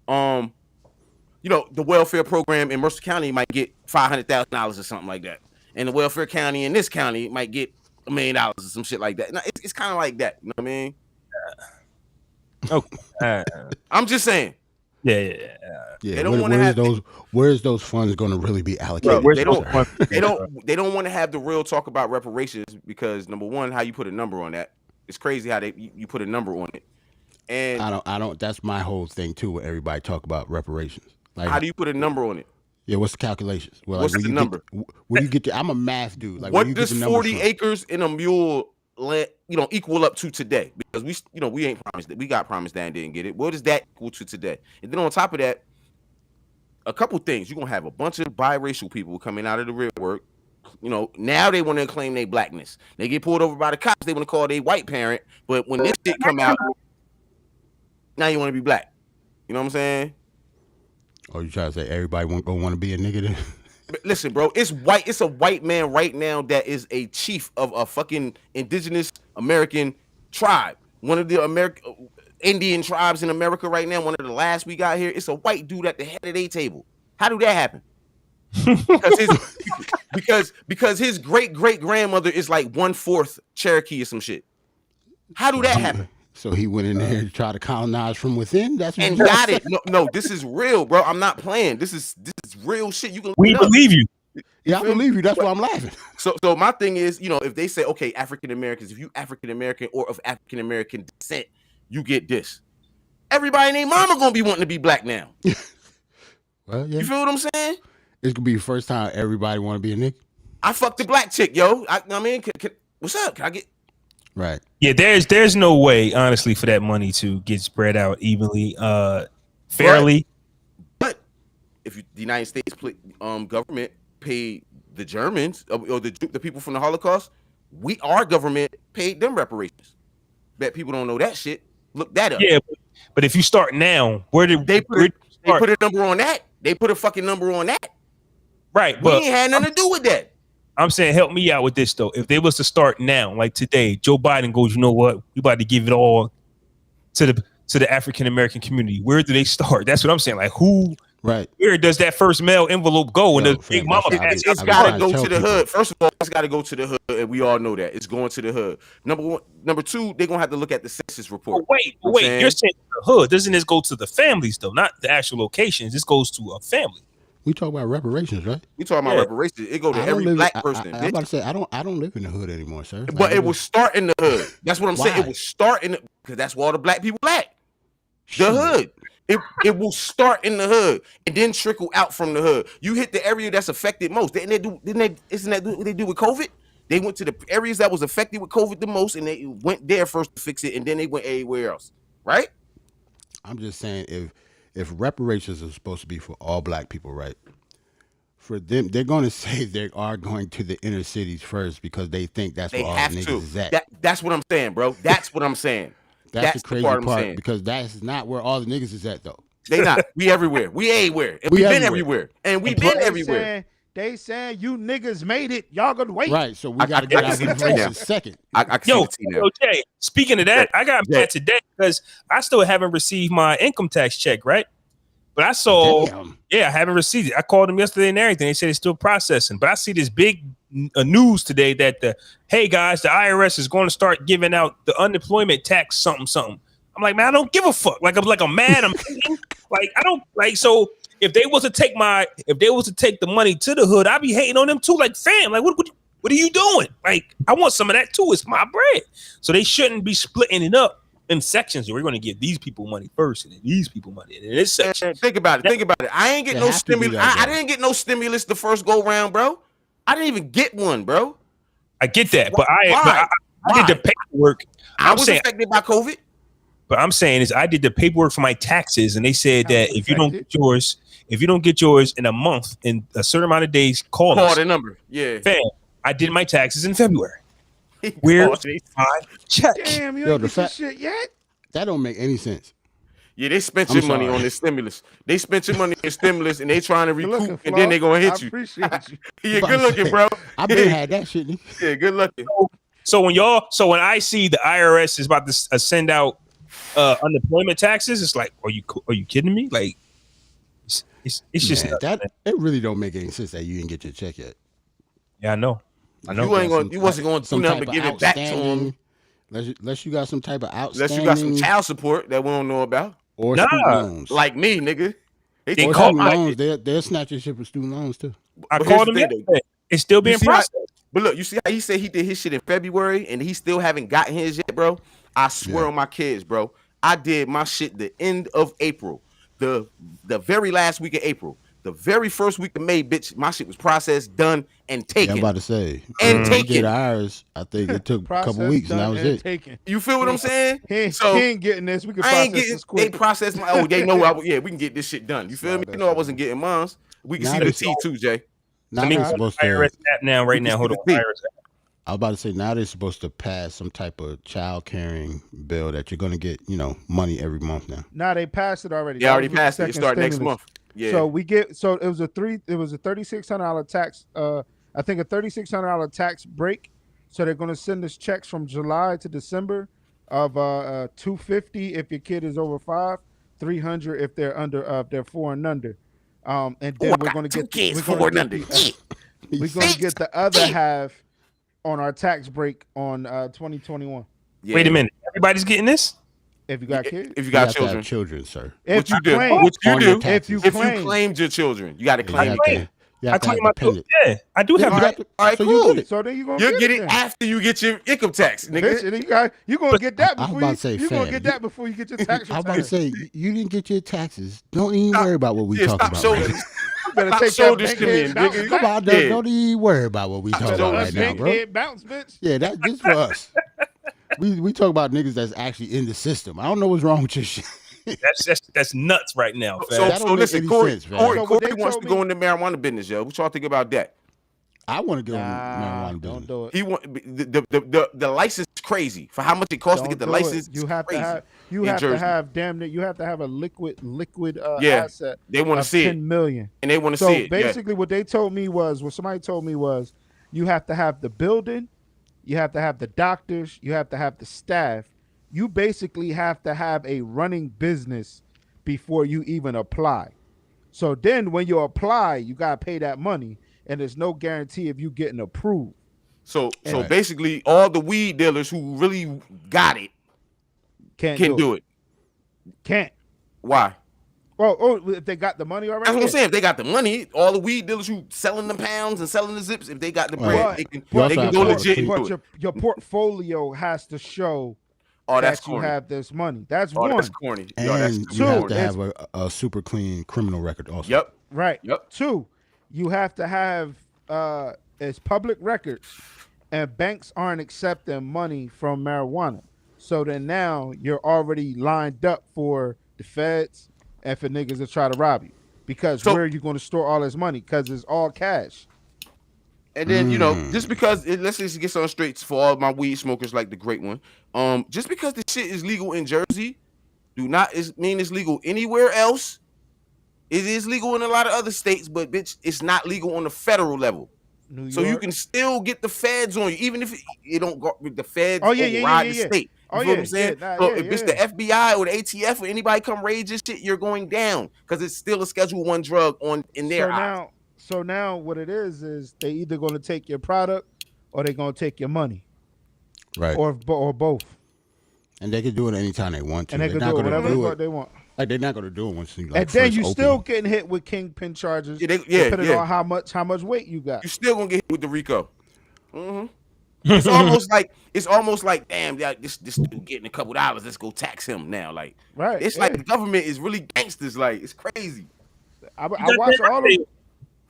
the welfare program in Mercer County might get $500,000 or something like that, and the welfare county in this county might get $1 million or some shit like that. No, it's kind of like that. You know what I mean? Okay. I'm just saying. Yeah. They don't want to have where's those funds going to really be allocated? They don't want to have the real talk about reparations because number one, how you put a number on that. It's crazy how you put a number on it. And I don't. That's my whole thing too. When everybody talk about reparations, like how do you put a number on it? Yeah, what's the calculations? Well, what's the number? Where you get the? I'm a math dude. Like, what does 40 acres in a mule land, equal up to today? Because we ain't promised that. We got promised that and didn't get it. What does that equal to today? And then on top of that, a couple things. You're gonna have a bunch of biracial people coming out of the real work. Now they want to claim their blackness. They get pulled over by the cops. They want to call their white parent. But when this shit come out, now you want to be black. You know what I'm saying? Oh, you trying to say everybody want to be a nigga then? Listen, bro, it's white. It's a white man right now that is a chief of a fucking indigenous American tribe. One of the Indian tribes in America right now. One of the last we got here. It's a white dude at the head of their table. How do that happen? because his great grandmother is like 1/4 Cherokee or some shit. How do that happen? So he went in there to try to colonize from within. That's what got it. No, this is real, bro. I'm not playing. This is real shit. You can. We believe you. Yeah, I believe you. That's why I'm laughing. So my thing is, if they say, okay, African Americans, if you African American or of African American descent, you get this. Everybody and their mama gonna be wanting to be black now. Well, yeah. You feel what I'm saying? It's gonna be the first time everybody want to be a nigga. I fucked the black chick, yo. I mean, what's up? Can I get? Right. Yeah, there's no way, honestly, for that money to get spread out evenly, fairly. But the United States government paid the Germans or the people from the Holocaust, our government paid them reparations. Bet people don't know that shit. Look that up. Yeah, but if you start now, where did they put a number on that? They put a fucking number on that. Right, we but ain't had nothing to do with that. I'm saying, help me out with this though. If they was to start now, like today, Joe Biden goes, you know what? We about to give it all to the African American community. Where do they start? That's what I'm saying. Like who? Right. Where does that first mail envelope go? And the big mama, it's got to go to the hood. First of all, it's got to go to the hood, and we all know that it's going to the hood. Number one, number two, they're gonna have to look at the census report. Wait, you're saying the hood? Doesn't this go to the families though, not the actual locations? This goes to a family. We talk about reparations, right? We talking about reparations. It go to every black person. I'm about to say I don't live in the hood anymore, sir. But it will start in the hood. That's what I'm saying. It will start in because that's where all the black people at. The hood. It will start in the hood and then trickle out from the hood. You hit the area that's affected most. Isn't that what they do with COVID? They went to the areas that was affected with COVID the most, and they went there first to fix it, and then they went everywhere else. Right? I'm just saying if reparations are supposed to be for all black people, right? For them, they're going to say they are going to the inner cities first because they think that's where all the niggas is at. That's what I'm saying, bro. That's what I'm saying. That's the crazy part because that's not where all the niggas is at, though. They not. We everywhere. We everywhere. And we've been everywhere. And we've been everywhere. They saying you niggas made it. Y'all gonna wait. Right. So we got to get out of the second. Yo, Jay, speaking of that, I got mad today because I still haven't received my income tax check, right? But I saw, I haven't received it. I called them yesterday and everything. They said it's still processing. But I see this big news today that hey guys, the IRS is going to start giving out the unemployment tax something. I'm like, man, I don't give a fuck. Like I'm mad. I'm like I don't like. So if they was to take the money to the hood, I'd be hating on them too. Like, fam, like what are you doing? Like I want some of that too. It's my bread. So they shouldn't be splitting it up in sections. We're going to give these people money first, and then these people money in this section. Think about it. I ain't get no stimulus. I didn't get no stimulus the first go round, bro. I didn't even get one, bro. I get that, but I did the paperwork. I was affected by COVID. But I'm saying is I did the paperwork for my taxes, and they said that if you don't get yours in a month, in a certain amount of days, call the number. Yeah. Fam, I did my taxes in February. Where's my check? Damn, you ain't get your shit yet? That don't make any sense. Yeah, they spent your money on this stimulus. They spent your money on stimulus, and they trying to recoup, and then they gonna hit you. I appreciate you. Yeah, good looking, bro. I've been had that shit. Yeah, good looking. So when I see the IRS is about to send out unemployment taxes, it's like, are you kidding me? Like, it's just that. It really don't make any sense that you didn't get your check yet. Yeah, I know. You wasn't going to do nothing but give it back to them. Unless you got some type of outstanding. Unless you got some child support that we don't know about. Or student loans. Like me, nigga. They call loans. They'll snatch your shit for student loans too. I called them yesterday. It's still being processed. But look, you see how he said he did his shit in February and he still haven't gotten his yet, bro? I swear on my kids, bro. I did my shit the end of April. The very last week of April. The very first week of May, bitch, my shit was processed, done, and taken. I'm about to say. And taken. Ours, I think it took a couple weeks, and that was it. Taken. You feel what I'm saying? He ain't getting this. We can process this quick. They processed my. They know. We can get this shit done. You feel me? You know I wasn't getting mine. We can see the T too, Jay. Now they're supposed to. IRS app now, right now. Hold on. IRS app. I was about to say now they're supposed to pass some type of child caring bill that you're going to get, money every month now. Nah, they passed it already. They already passed it. It started next month. Yeah. So it was a $3,600 tax. I think a $3,600 tax break. So they're going to send us checks from July to December of $250 if your kid is over 5, $300 if they're under they're 4 and under. And then we're going to get kids 4 and under. We're going to get the other half on our tax break on 2021. Yeah. Wait a minute. Everybody's getting this? If you got kids? If you got children. Children, sir. If you do. If you claimed your children, you got to claim. I claim my children. Yeah, I do have. All right, cool. So then you're gonna get it after you get your income tax, nigga. Bitch, you're gonna get that before gonna get that before you get your tax return. I'm about to say you didn't get your taxes. Don't even worry about what we talking about. You better take this to me, nigga. Come on, don't even worry about what we talking about right now, bro. Bounce, bitch. Yeah, that's just for us. We talk about niggas that's actually in the system. I don't know what's wrong with your shit. That's nuts right now, So, fam. That don't so make listen, any Corey, sense, man. Corey, So what Corey they wants told to me- go in the marijuana business, yo. What y'all think about that? I want to get on the Nah, marijuana business. don't do it. He want the license is crazy for how much it costs to get the Don't do it. license. You have crazy to have in to Jersey. have damn near you have to have a liquid Yeah, asset. they want to of see 10 it, million. and they want to So see it. Yeah. basically, what they told me was, what somebody told me was, you have to have the building, you have to have the doctors, you have to have the staff. You basically have to have a running business before you even apply. So then, when you apply, you gotta pay that money, and there's no guarantee of you getting approved. So Right. basically, all the weed dealers who really got it Can't can do it. Can't. Why? Oh, if they got the money already. That's what I'm yeah. saying. If they got the money, all the weed dealers who selling the pounds and selling the zips, if they got the bread, Right. they can You also they can have go to have a legit and But do it. your portfolio has to show Oh, that's that you corny. have this money. That's Oh, one. that's corny. Yo, that's And too you have corny. to have a super clean criminal record also. Yep. Right. Yep. Two, you have to have it's public record, and banks aren't accepting money from marijuana. So then now you're already lined up for the feds and for niggas to try to rob you. Because So- where are you going to store all this money? Because it's all cash. And then just because let's just get something straight for all my weed smokers like the great one. Just because the shit is legal in Jersey, mean it's legal anywhere else. It is legal in a lot of other states, but bitch, it's not legal on the federal level. New York. So you can still get the feds on you, even if it don't go with the feds. Oh, yeah. override the state. Oh, You feel what yeah, I'm saying? yeah, nah, So yeah, if it's yeah. the FBI or the ATF or anybody come raid this shit, you're going down because it's still a Schedule 1 drug in their eyes. So now what it is they either going to take your product or they're going to take your money, Right. or both, And they can do it anytime they want to. and they They're can not do it going to whatever do the fuck it. they want. Like they're not going to do it once you like And then first you open. still getting hit with kingpin charges, Yeah, depending on how much weight you got. You're still gonna get hit with the RICO. It's almost like damn, this dude getting a couple dollars. Let's go tax him now. Like Right, it's yeah. like the government is really gangsters. Like it's crazy. I You got watch that all right. them.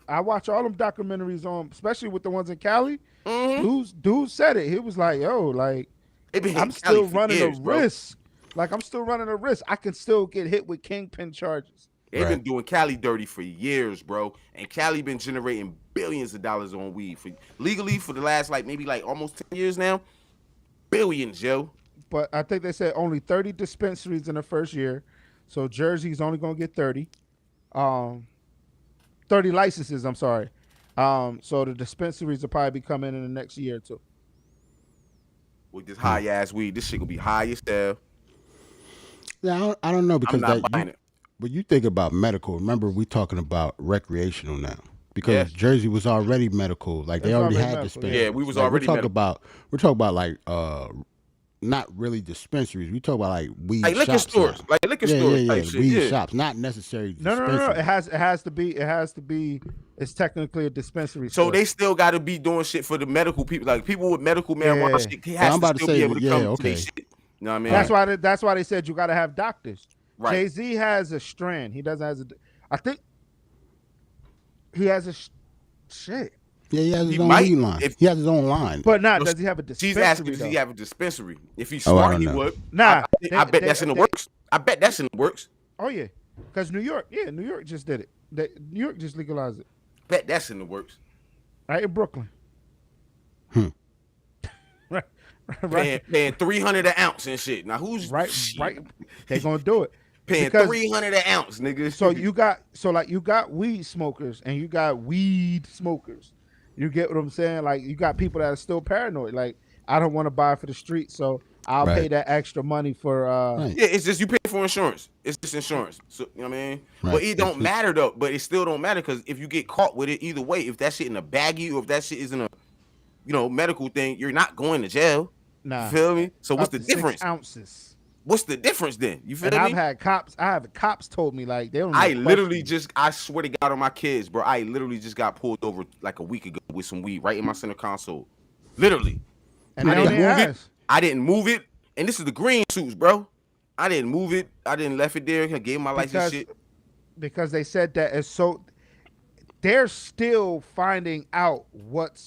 I watch all them documentaries on, especially with the ones in Cali. Mm-hmm. Dude said it. He was like, "Yo, like They been I'm hitting Cali still for running years, a bro. risk. Like I'm still running a risk. I can still get hit with kingpin charges." They've been Right. doing Cali dirty for years, bro. And Cali been generating billions of dollars on weed legally for the last maybe almost 10 years now. Billions, yo. But I think they said only 30 dispensaries in the first year. So Jersey's only gonna get 30. 30 licenses, I'm sorry. So the dispensaries will probably be coming in the next year or two. With this high ass weed, this shit gonna be high as hell. Yeah, I don't know because I'm not buying it. But you think about medical. Remember, we talking about recreational now because Yes. Jersey was already medical. Like they It's already already had medical, dispensaries. yeah, we was Like, already we're talking about not really dispensaries. We talk about like weed Like liquor shops stores, now. like liquor Yeah, stores yeah, type yeah. shit. Weed Yeah. shops, not necessarily No. dispensaries. It has to be. It's technically a dispensary. So still. they still got to be doing shit for the medical people, like people with medical marijuana Yeah. shit. He has I'm to about to still be say, able to yeah, come to okay. their shit. You know what I mean? That's why they said you got to have doctors. Right. Jay-Z has a strand. He doesn't have I think he has a shit. Yeah, he has his He own might, weed line. if- He has his own line. But does he have a She's dispensary? asking, does though? he have a dispensary? If he's Oh, I smart, don't he know. would. Nah, I bet that's in the works. I bet that's in the works. Oh yeah, because New York just did it. New York just legalized it. Bet that's in the works. Right in Brooklyn. right. Paying 300 an ounce and shit. Now who's Right. They gonna do it. paying Because- 300 an ounce, nigga? So you got weed smokers and you got weed smokers. You get what I'm saying? Like you got people that are still paranoid. Like I don't want to buy for the street, so I'll Right. pay that extra money for. Right. Yeah, it's just you pay for insurance. It's just insurance. So you know what I mean? Right. But it don't matter though. But it still don't matter because if you get caught with it, either way, if that shit in a baggie or if that shit is in a, medical thing, you're not going to jail. Nah. You feel me? So what's Up the to 6 difference? ounces. What's the difference then? You feel And me? I have cops told me like they don't. I even literally question I swear to God on my kids, bro. I literally just got pulled over like a week ago with some weed right in my center console. Literally. me. And I they didn't don't move it. ask. I didn't move it. And this is the green suits, bro. I didn't move it. I didn't left it there. I gave my license shit. Because they said that it's so. They're still finding out what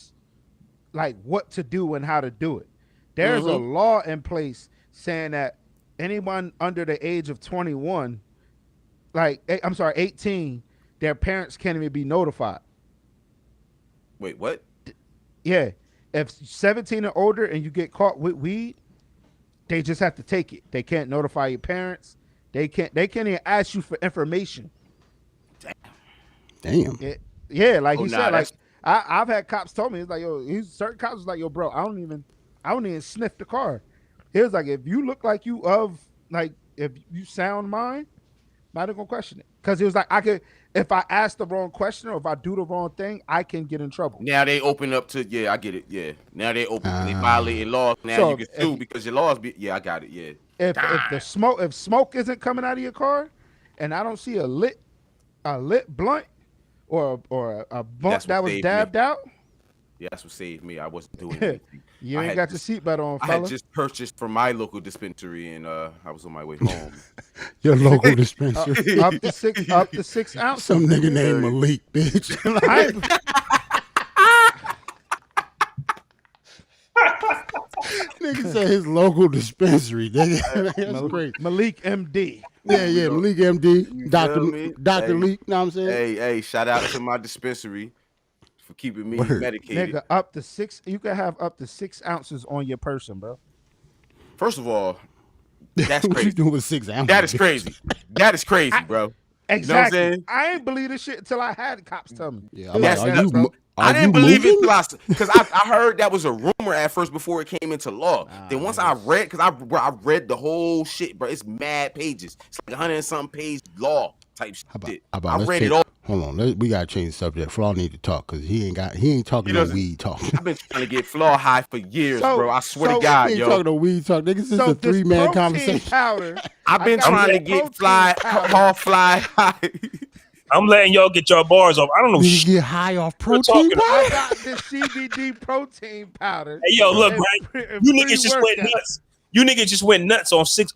to do and how to do it. There's a law in place saying that anyone under the age of 21, like I'm sorry, 18, their parents can't even be notified. Wait, what? Yeah, if 17 or older and you get caught with weed, they just have to take it. They can't notify your parents. They can't even ask you for information. Damn. Yeah, like Oh, he nah, said, like I've had cops told me, it's like, yo, certain cops was like, yo, bro, I don't even sniff the car. He was like, if you look like you if you sound mine, I'm not gonna question it. Because he was like, if I ask the wrong question or if I do the wrong thing, I can get in trouble. Now they open up to I get it. Yeah. Now they violating laws. Now So you can sue because your laws I got it. Yeah. If smoke isn't coming out of your car, and I don't see a lit blunt or a blunt that was dabbed out. Yeah, that's what saved me. I wasn't doing anything. You ain't got your seatbelt on, fella. I had just purchased from my local dispensary, and I was on my way home. Your local dispensary. up to 6 ounces. Some nigga named Malik, bitch. Nigga said his local dispensary. Nigga. That's great. Malik MD. Yeah, Malik MD. Dr. Leak, know what I'm saying? Hey, shout out to my dispensary for keeping me medicated. Nigga, up to 6, you can have up to 6 ounces on your person, bro. First of all, that's What crazy. you doing with 6 ounces? That is crazy. That is crazy, bro. Exactly. You know what I'm saying? I ain't believe this shit until I had the cops tell me. Yeah, I'm like, I didn't believe it because I heard that was a rumor at first before it came into law. Then once I read, because I read the whole shit, bro. It's mad pages. It's like 100 and something page law type shit. I read it all. Hold on, we gotta change the subject. Flaw need to talk because he ain't talking no weed talk. I've been trying to get Flaw high for years, bro. I swear to God, he ain't yo. talking no weed talk. Niggas, this is a 3-man conversation. Powder, I've been trying to get fly high. I'm letting y'all get your bars off. I don't know. You get high off protein powder? I got the CBD protein powder. Hey, yo, look, right? You niggas just went nuts. You niggas just went nuts on 6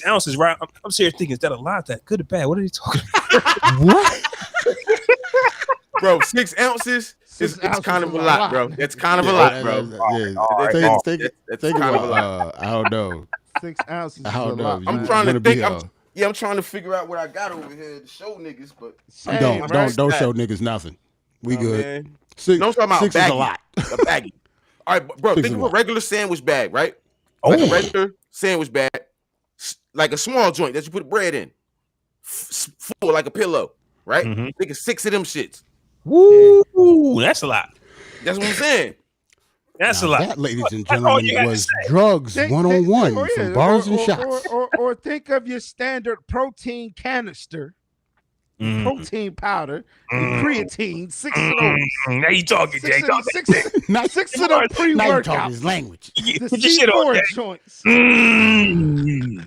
ounces, right? I'm serious thinking, is that a lot? That good or bad? What are you talking about? What? Bro, 6 ounces is kind of a lot, bro. That's kind of a lot, bro. Think about I don't know. 6 ounces. I don't know. I'm trying to think. I'm trying to figure out what I got over here to show niggas, but don't show niggas nothing. We good. Man. 6, don't talk about 6 baggy, is a lot. A baggy. All right, bro. Think of a regular sandwich bag, right? Oh. Like a regular sandwich bag, like a small joint that you put bread in, full like a pillow, right? Think of 6 of them shits. Woo, that's a lot. That's what I'm saying. That's a lot. That, ladies and gentlemen, was drugs 101 from Barz and Shotz. Or think of your standard protein canister, protein powder, creatine, 6 of those. Now you talking, Jay. 6 of those pre-workout. His language. The C4 joints. You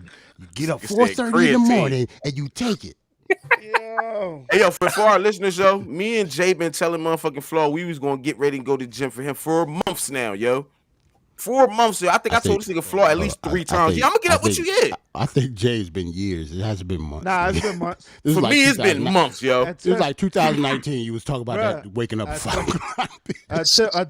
get up 4:30 in the morning and you take it. Yo. Hey, yo, for our listeners, yo, me and Jay been telling motherfucking Flaw we was gonna get ready and go to the gym for him for months now, yo. 4 months, yo. I think I told this nigga Flaw at least 3 times. Yeah, I'm gonna get up with you, yeah. I think Jay's been years. It hasn't been months. Nah, it's been months. For me, it's been months, yo. It was like 2019. You was talking about that waking up at 5 o'clock. Until I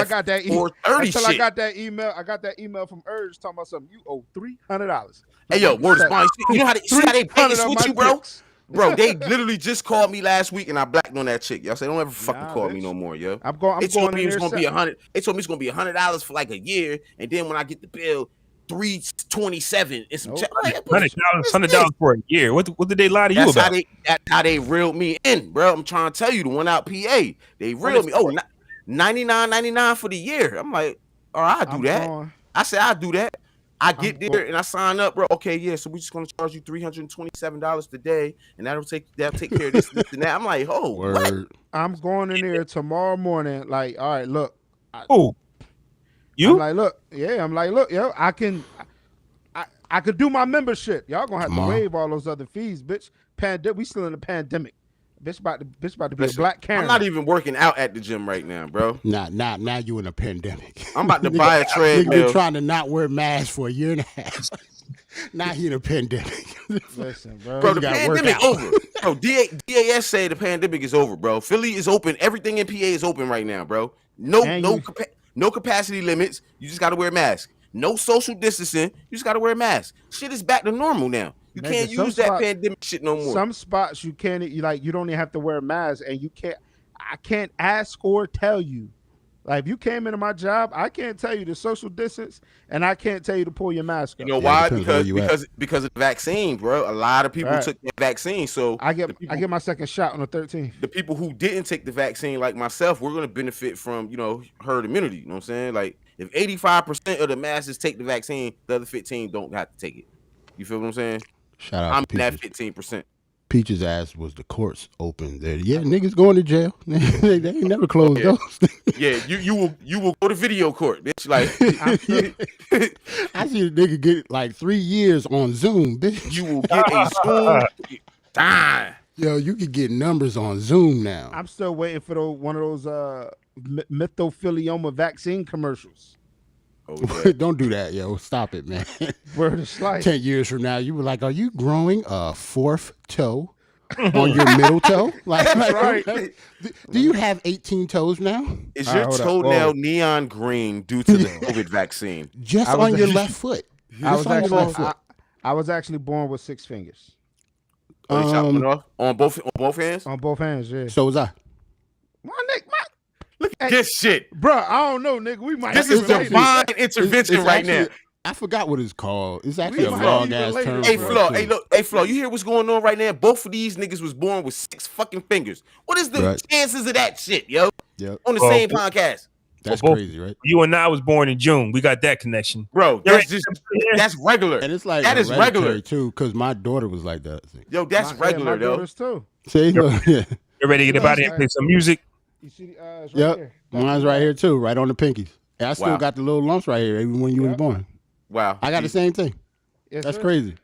got that email. Until I got that email. I got that email from Urge talking about something. You owe $300. Hey, yo, word is bond. You know how they pay this with you, bro? Bro, they literally just called me last week and I blacked on that chick. Y'all say don't ever fucking call me no more, yo. They told me it's gonna be $100. They told me it's gonna be $100 for like a year, and then when I get the bill, $327 and some $100 for a year. What did they lie to you about? That's how they reeled me in, bro. I'm trying to tell you, the one out PA, they reeled me. Oh, $99.99 for the year. I'm like, all right, I'll do that. I said I'll do that. I get there and I sign up, bro. Okay, yeah. So we're just gonna charge you $327 today, and that'll take care of this and that. I'm like, oh, what? I'm going in there tomorrow morning. Like, all right, look. You? I'm like, look, yo, I could do my membership. Y'all gonna have to waive all those other fees, bitch. We still in the pandemic. Bitch about to be a black Karen. I'm not even working out at the gym right now, bro. Now you in a pandemic. I'm about to buy a treadmill. Been trying to not wear masks for a year and a half. Now he in a pandemic. Listen, bro. Bro, the pandemic over. Bro, DAS say the pandemic is over, bro. Philly is open. Everything in PA is open right now, bro. No capacity limits. You just got to wear a mask. no social distancing. You just gotta wear a mask. Shit is back to normal now. You Nigga, can't some use that spot- pandemic shit no more. Some spots you can't you don't even have to wear a mask, and you can't. I can't ask or tell you. Like if you came into my job, I can't tell you the social distance, and I can't tell you to pull your mask up. You know why? Because of the vaccine, bro. A lot of people took the vaccine, so I get my second shot on the 13th. The people who didn't take the vaccine, like myself, we're gonna benefit from herd immunity. You know what I'm saying? Like if 85% of the masses take the vaccine, the other 15 don't have to take it. You feel what I'm saying? Shout out. I'm in that 15%. Peach's ass was the courts open there. Yeah, niggas going to jail. they ain't never closed those. Yeah, you will go to video court, bitch. Like I see a nigga get like 3 years on Zoom, bitch. You will get a Zoom. Die. Yo, you can get numbers on Zoom now. I'm still waiting for one of those mesothelioma vaccine commercials. Oh, yeah. Don't do that, yo. Stop it, man. Word is life. 10 years from now, you were like, are you growing a fourth toe on your middle toe? Like, right. Do you have 18 toes now? Is your toenail neon green due to the COVID vaccine? Just on your left foot. I was actually born with 6 fingers. Oh, you shot one off? On both hands? On both hands, yeah. So was I. Look at this shit. Bro, I don't know, nigga. We might. This is divine intervention right now. I forgot what it's called. It's actually a long ass term. Hey, Flaw. Hey, look. Hey, Flaw. You hear what's going on right now? Both of these niggas was born with 6 fucking fingers. What is the chances of that shit, yo? Yep. On the same podcast. That's crazy, right? You and I was born in June. We got that connection, bro. That's regular, and it's like that is regular too. Because my daughter was like that. Yo, that's regular, though. Too. See, you're ready to get about it and play some music. You see, right yep, mine's right here too, right on the pinkies. And I still got the little lumps right here, even when you was born. Wow, I got the same thing. Yes, that's crazy.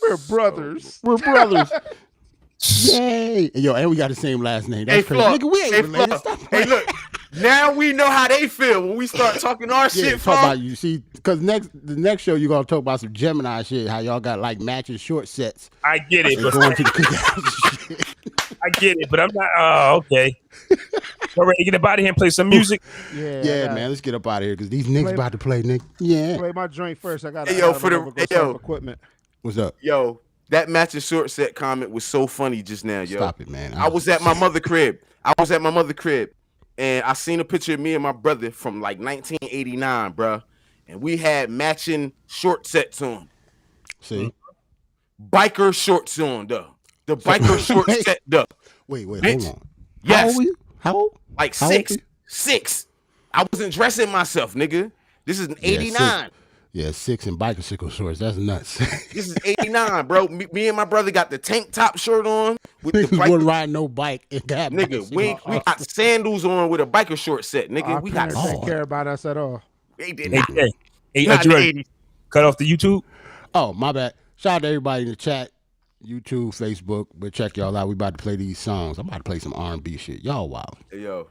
We're brothers. We're brothers. Yay! Yo, and we got the same last name. That's crazy. Nigga, we ain't related. Hey, look. Now we know how they feel when we start talking our shit. Talk about you see, because the next show you gonna talk about some Gemini shit. How y'all got like matching short sets. I get it. But going to the cookout shit. I get it, but I'm not. Oh, okay. All right, get up out of here and play some music. Yeah, man. Let's get up out of here because these niggas about to play, Nick. Yeah. Play my joint first. I got equipment. What's up? Yo, that matching short set comment was so funny just now, yo. Stop it, man. I was at my mother's crib. And I seen a picture of me and my brother from like 1989, bro. And we had matching short sets on. See? Biker shorts on, though. The biker short set, though. Wait, hold on. Yes. How old were you? How old? Like 6. 6. I wasn't dressing myself, nigga. This is an 89. Yeah, 6 and bicycle shorts. That's nuts. This is 89, bro. Me and my brother got the tank top shirt on. With the wasn't riding no bike. Nigga, we got sandals on with a biker short set, nigga. We got don't care about us at all. They did not. Hey, cut off the YouTube. Oh, my bad. Shout out to everybody in the chat, YouTube, Facebook. But check y'all out. We about to play these songs. I'm about to play some R&B shit. Y'all wild. Hey, yo.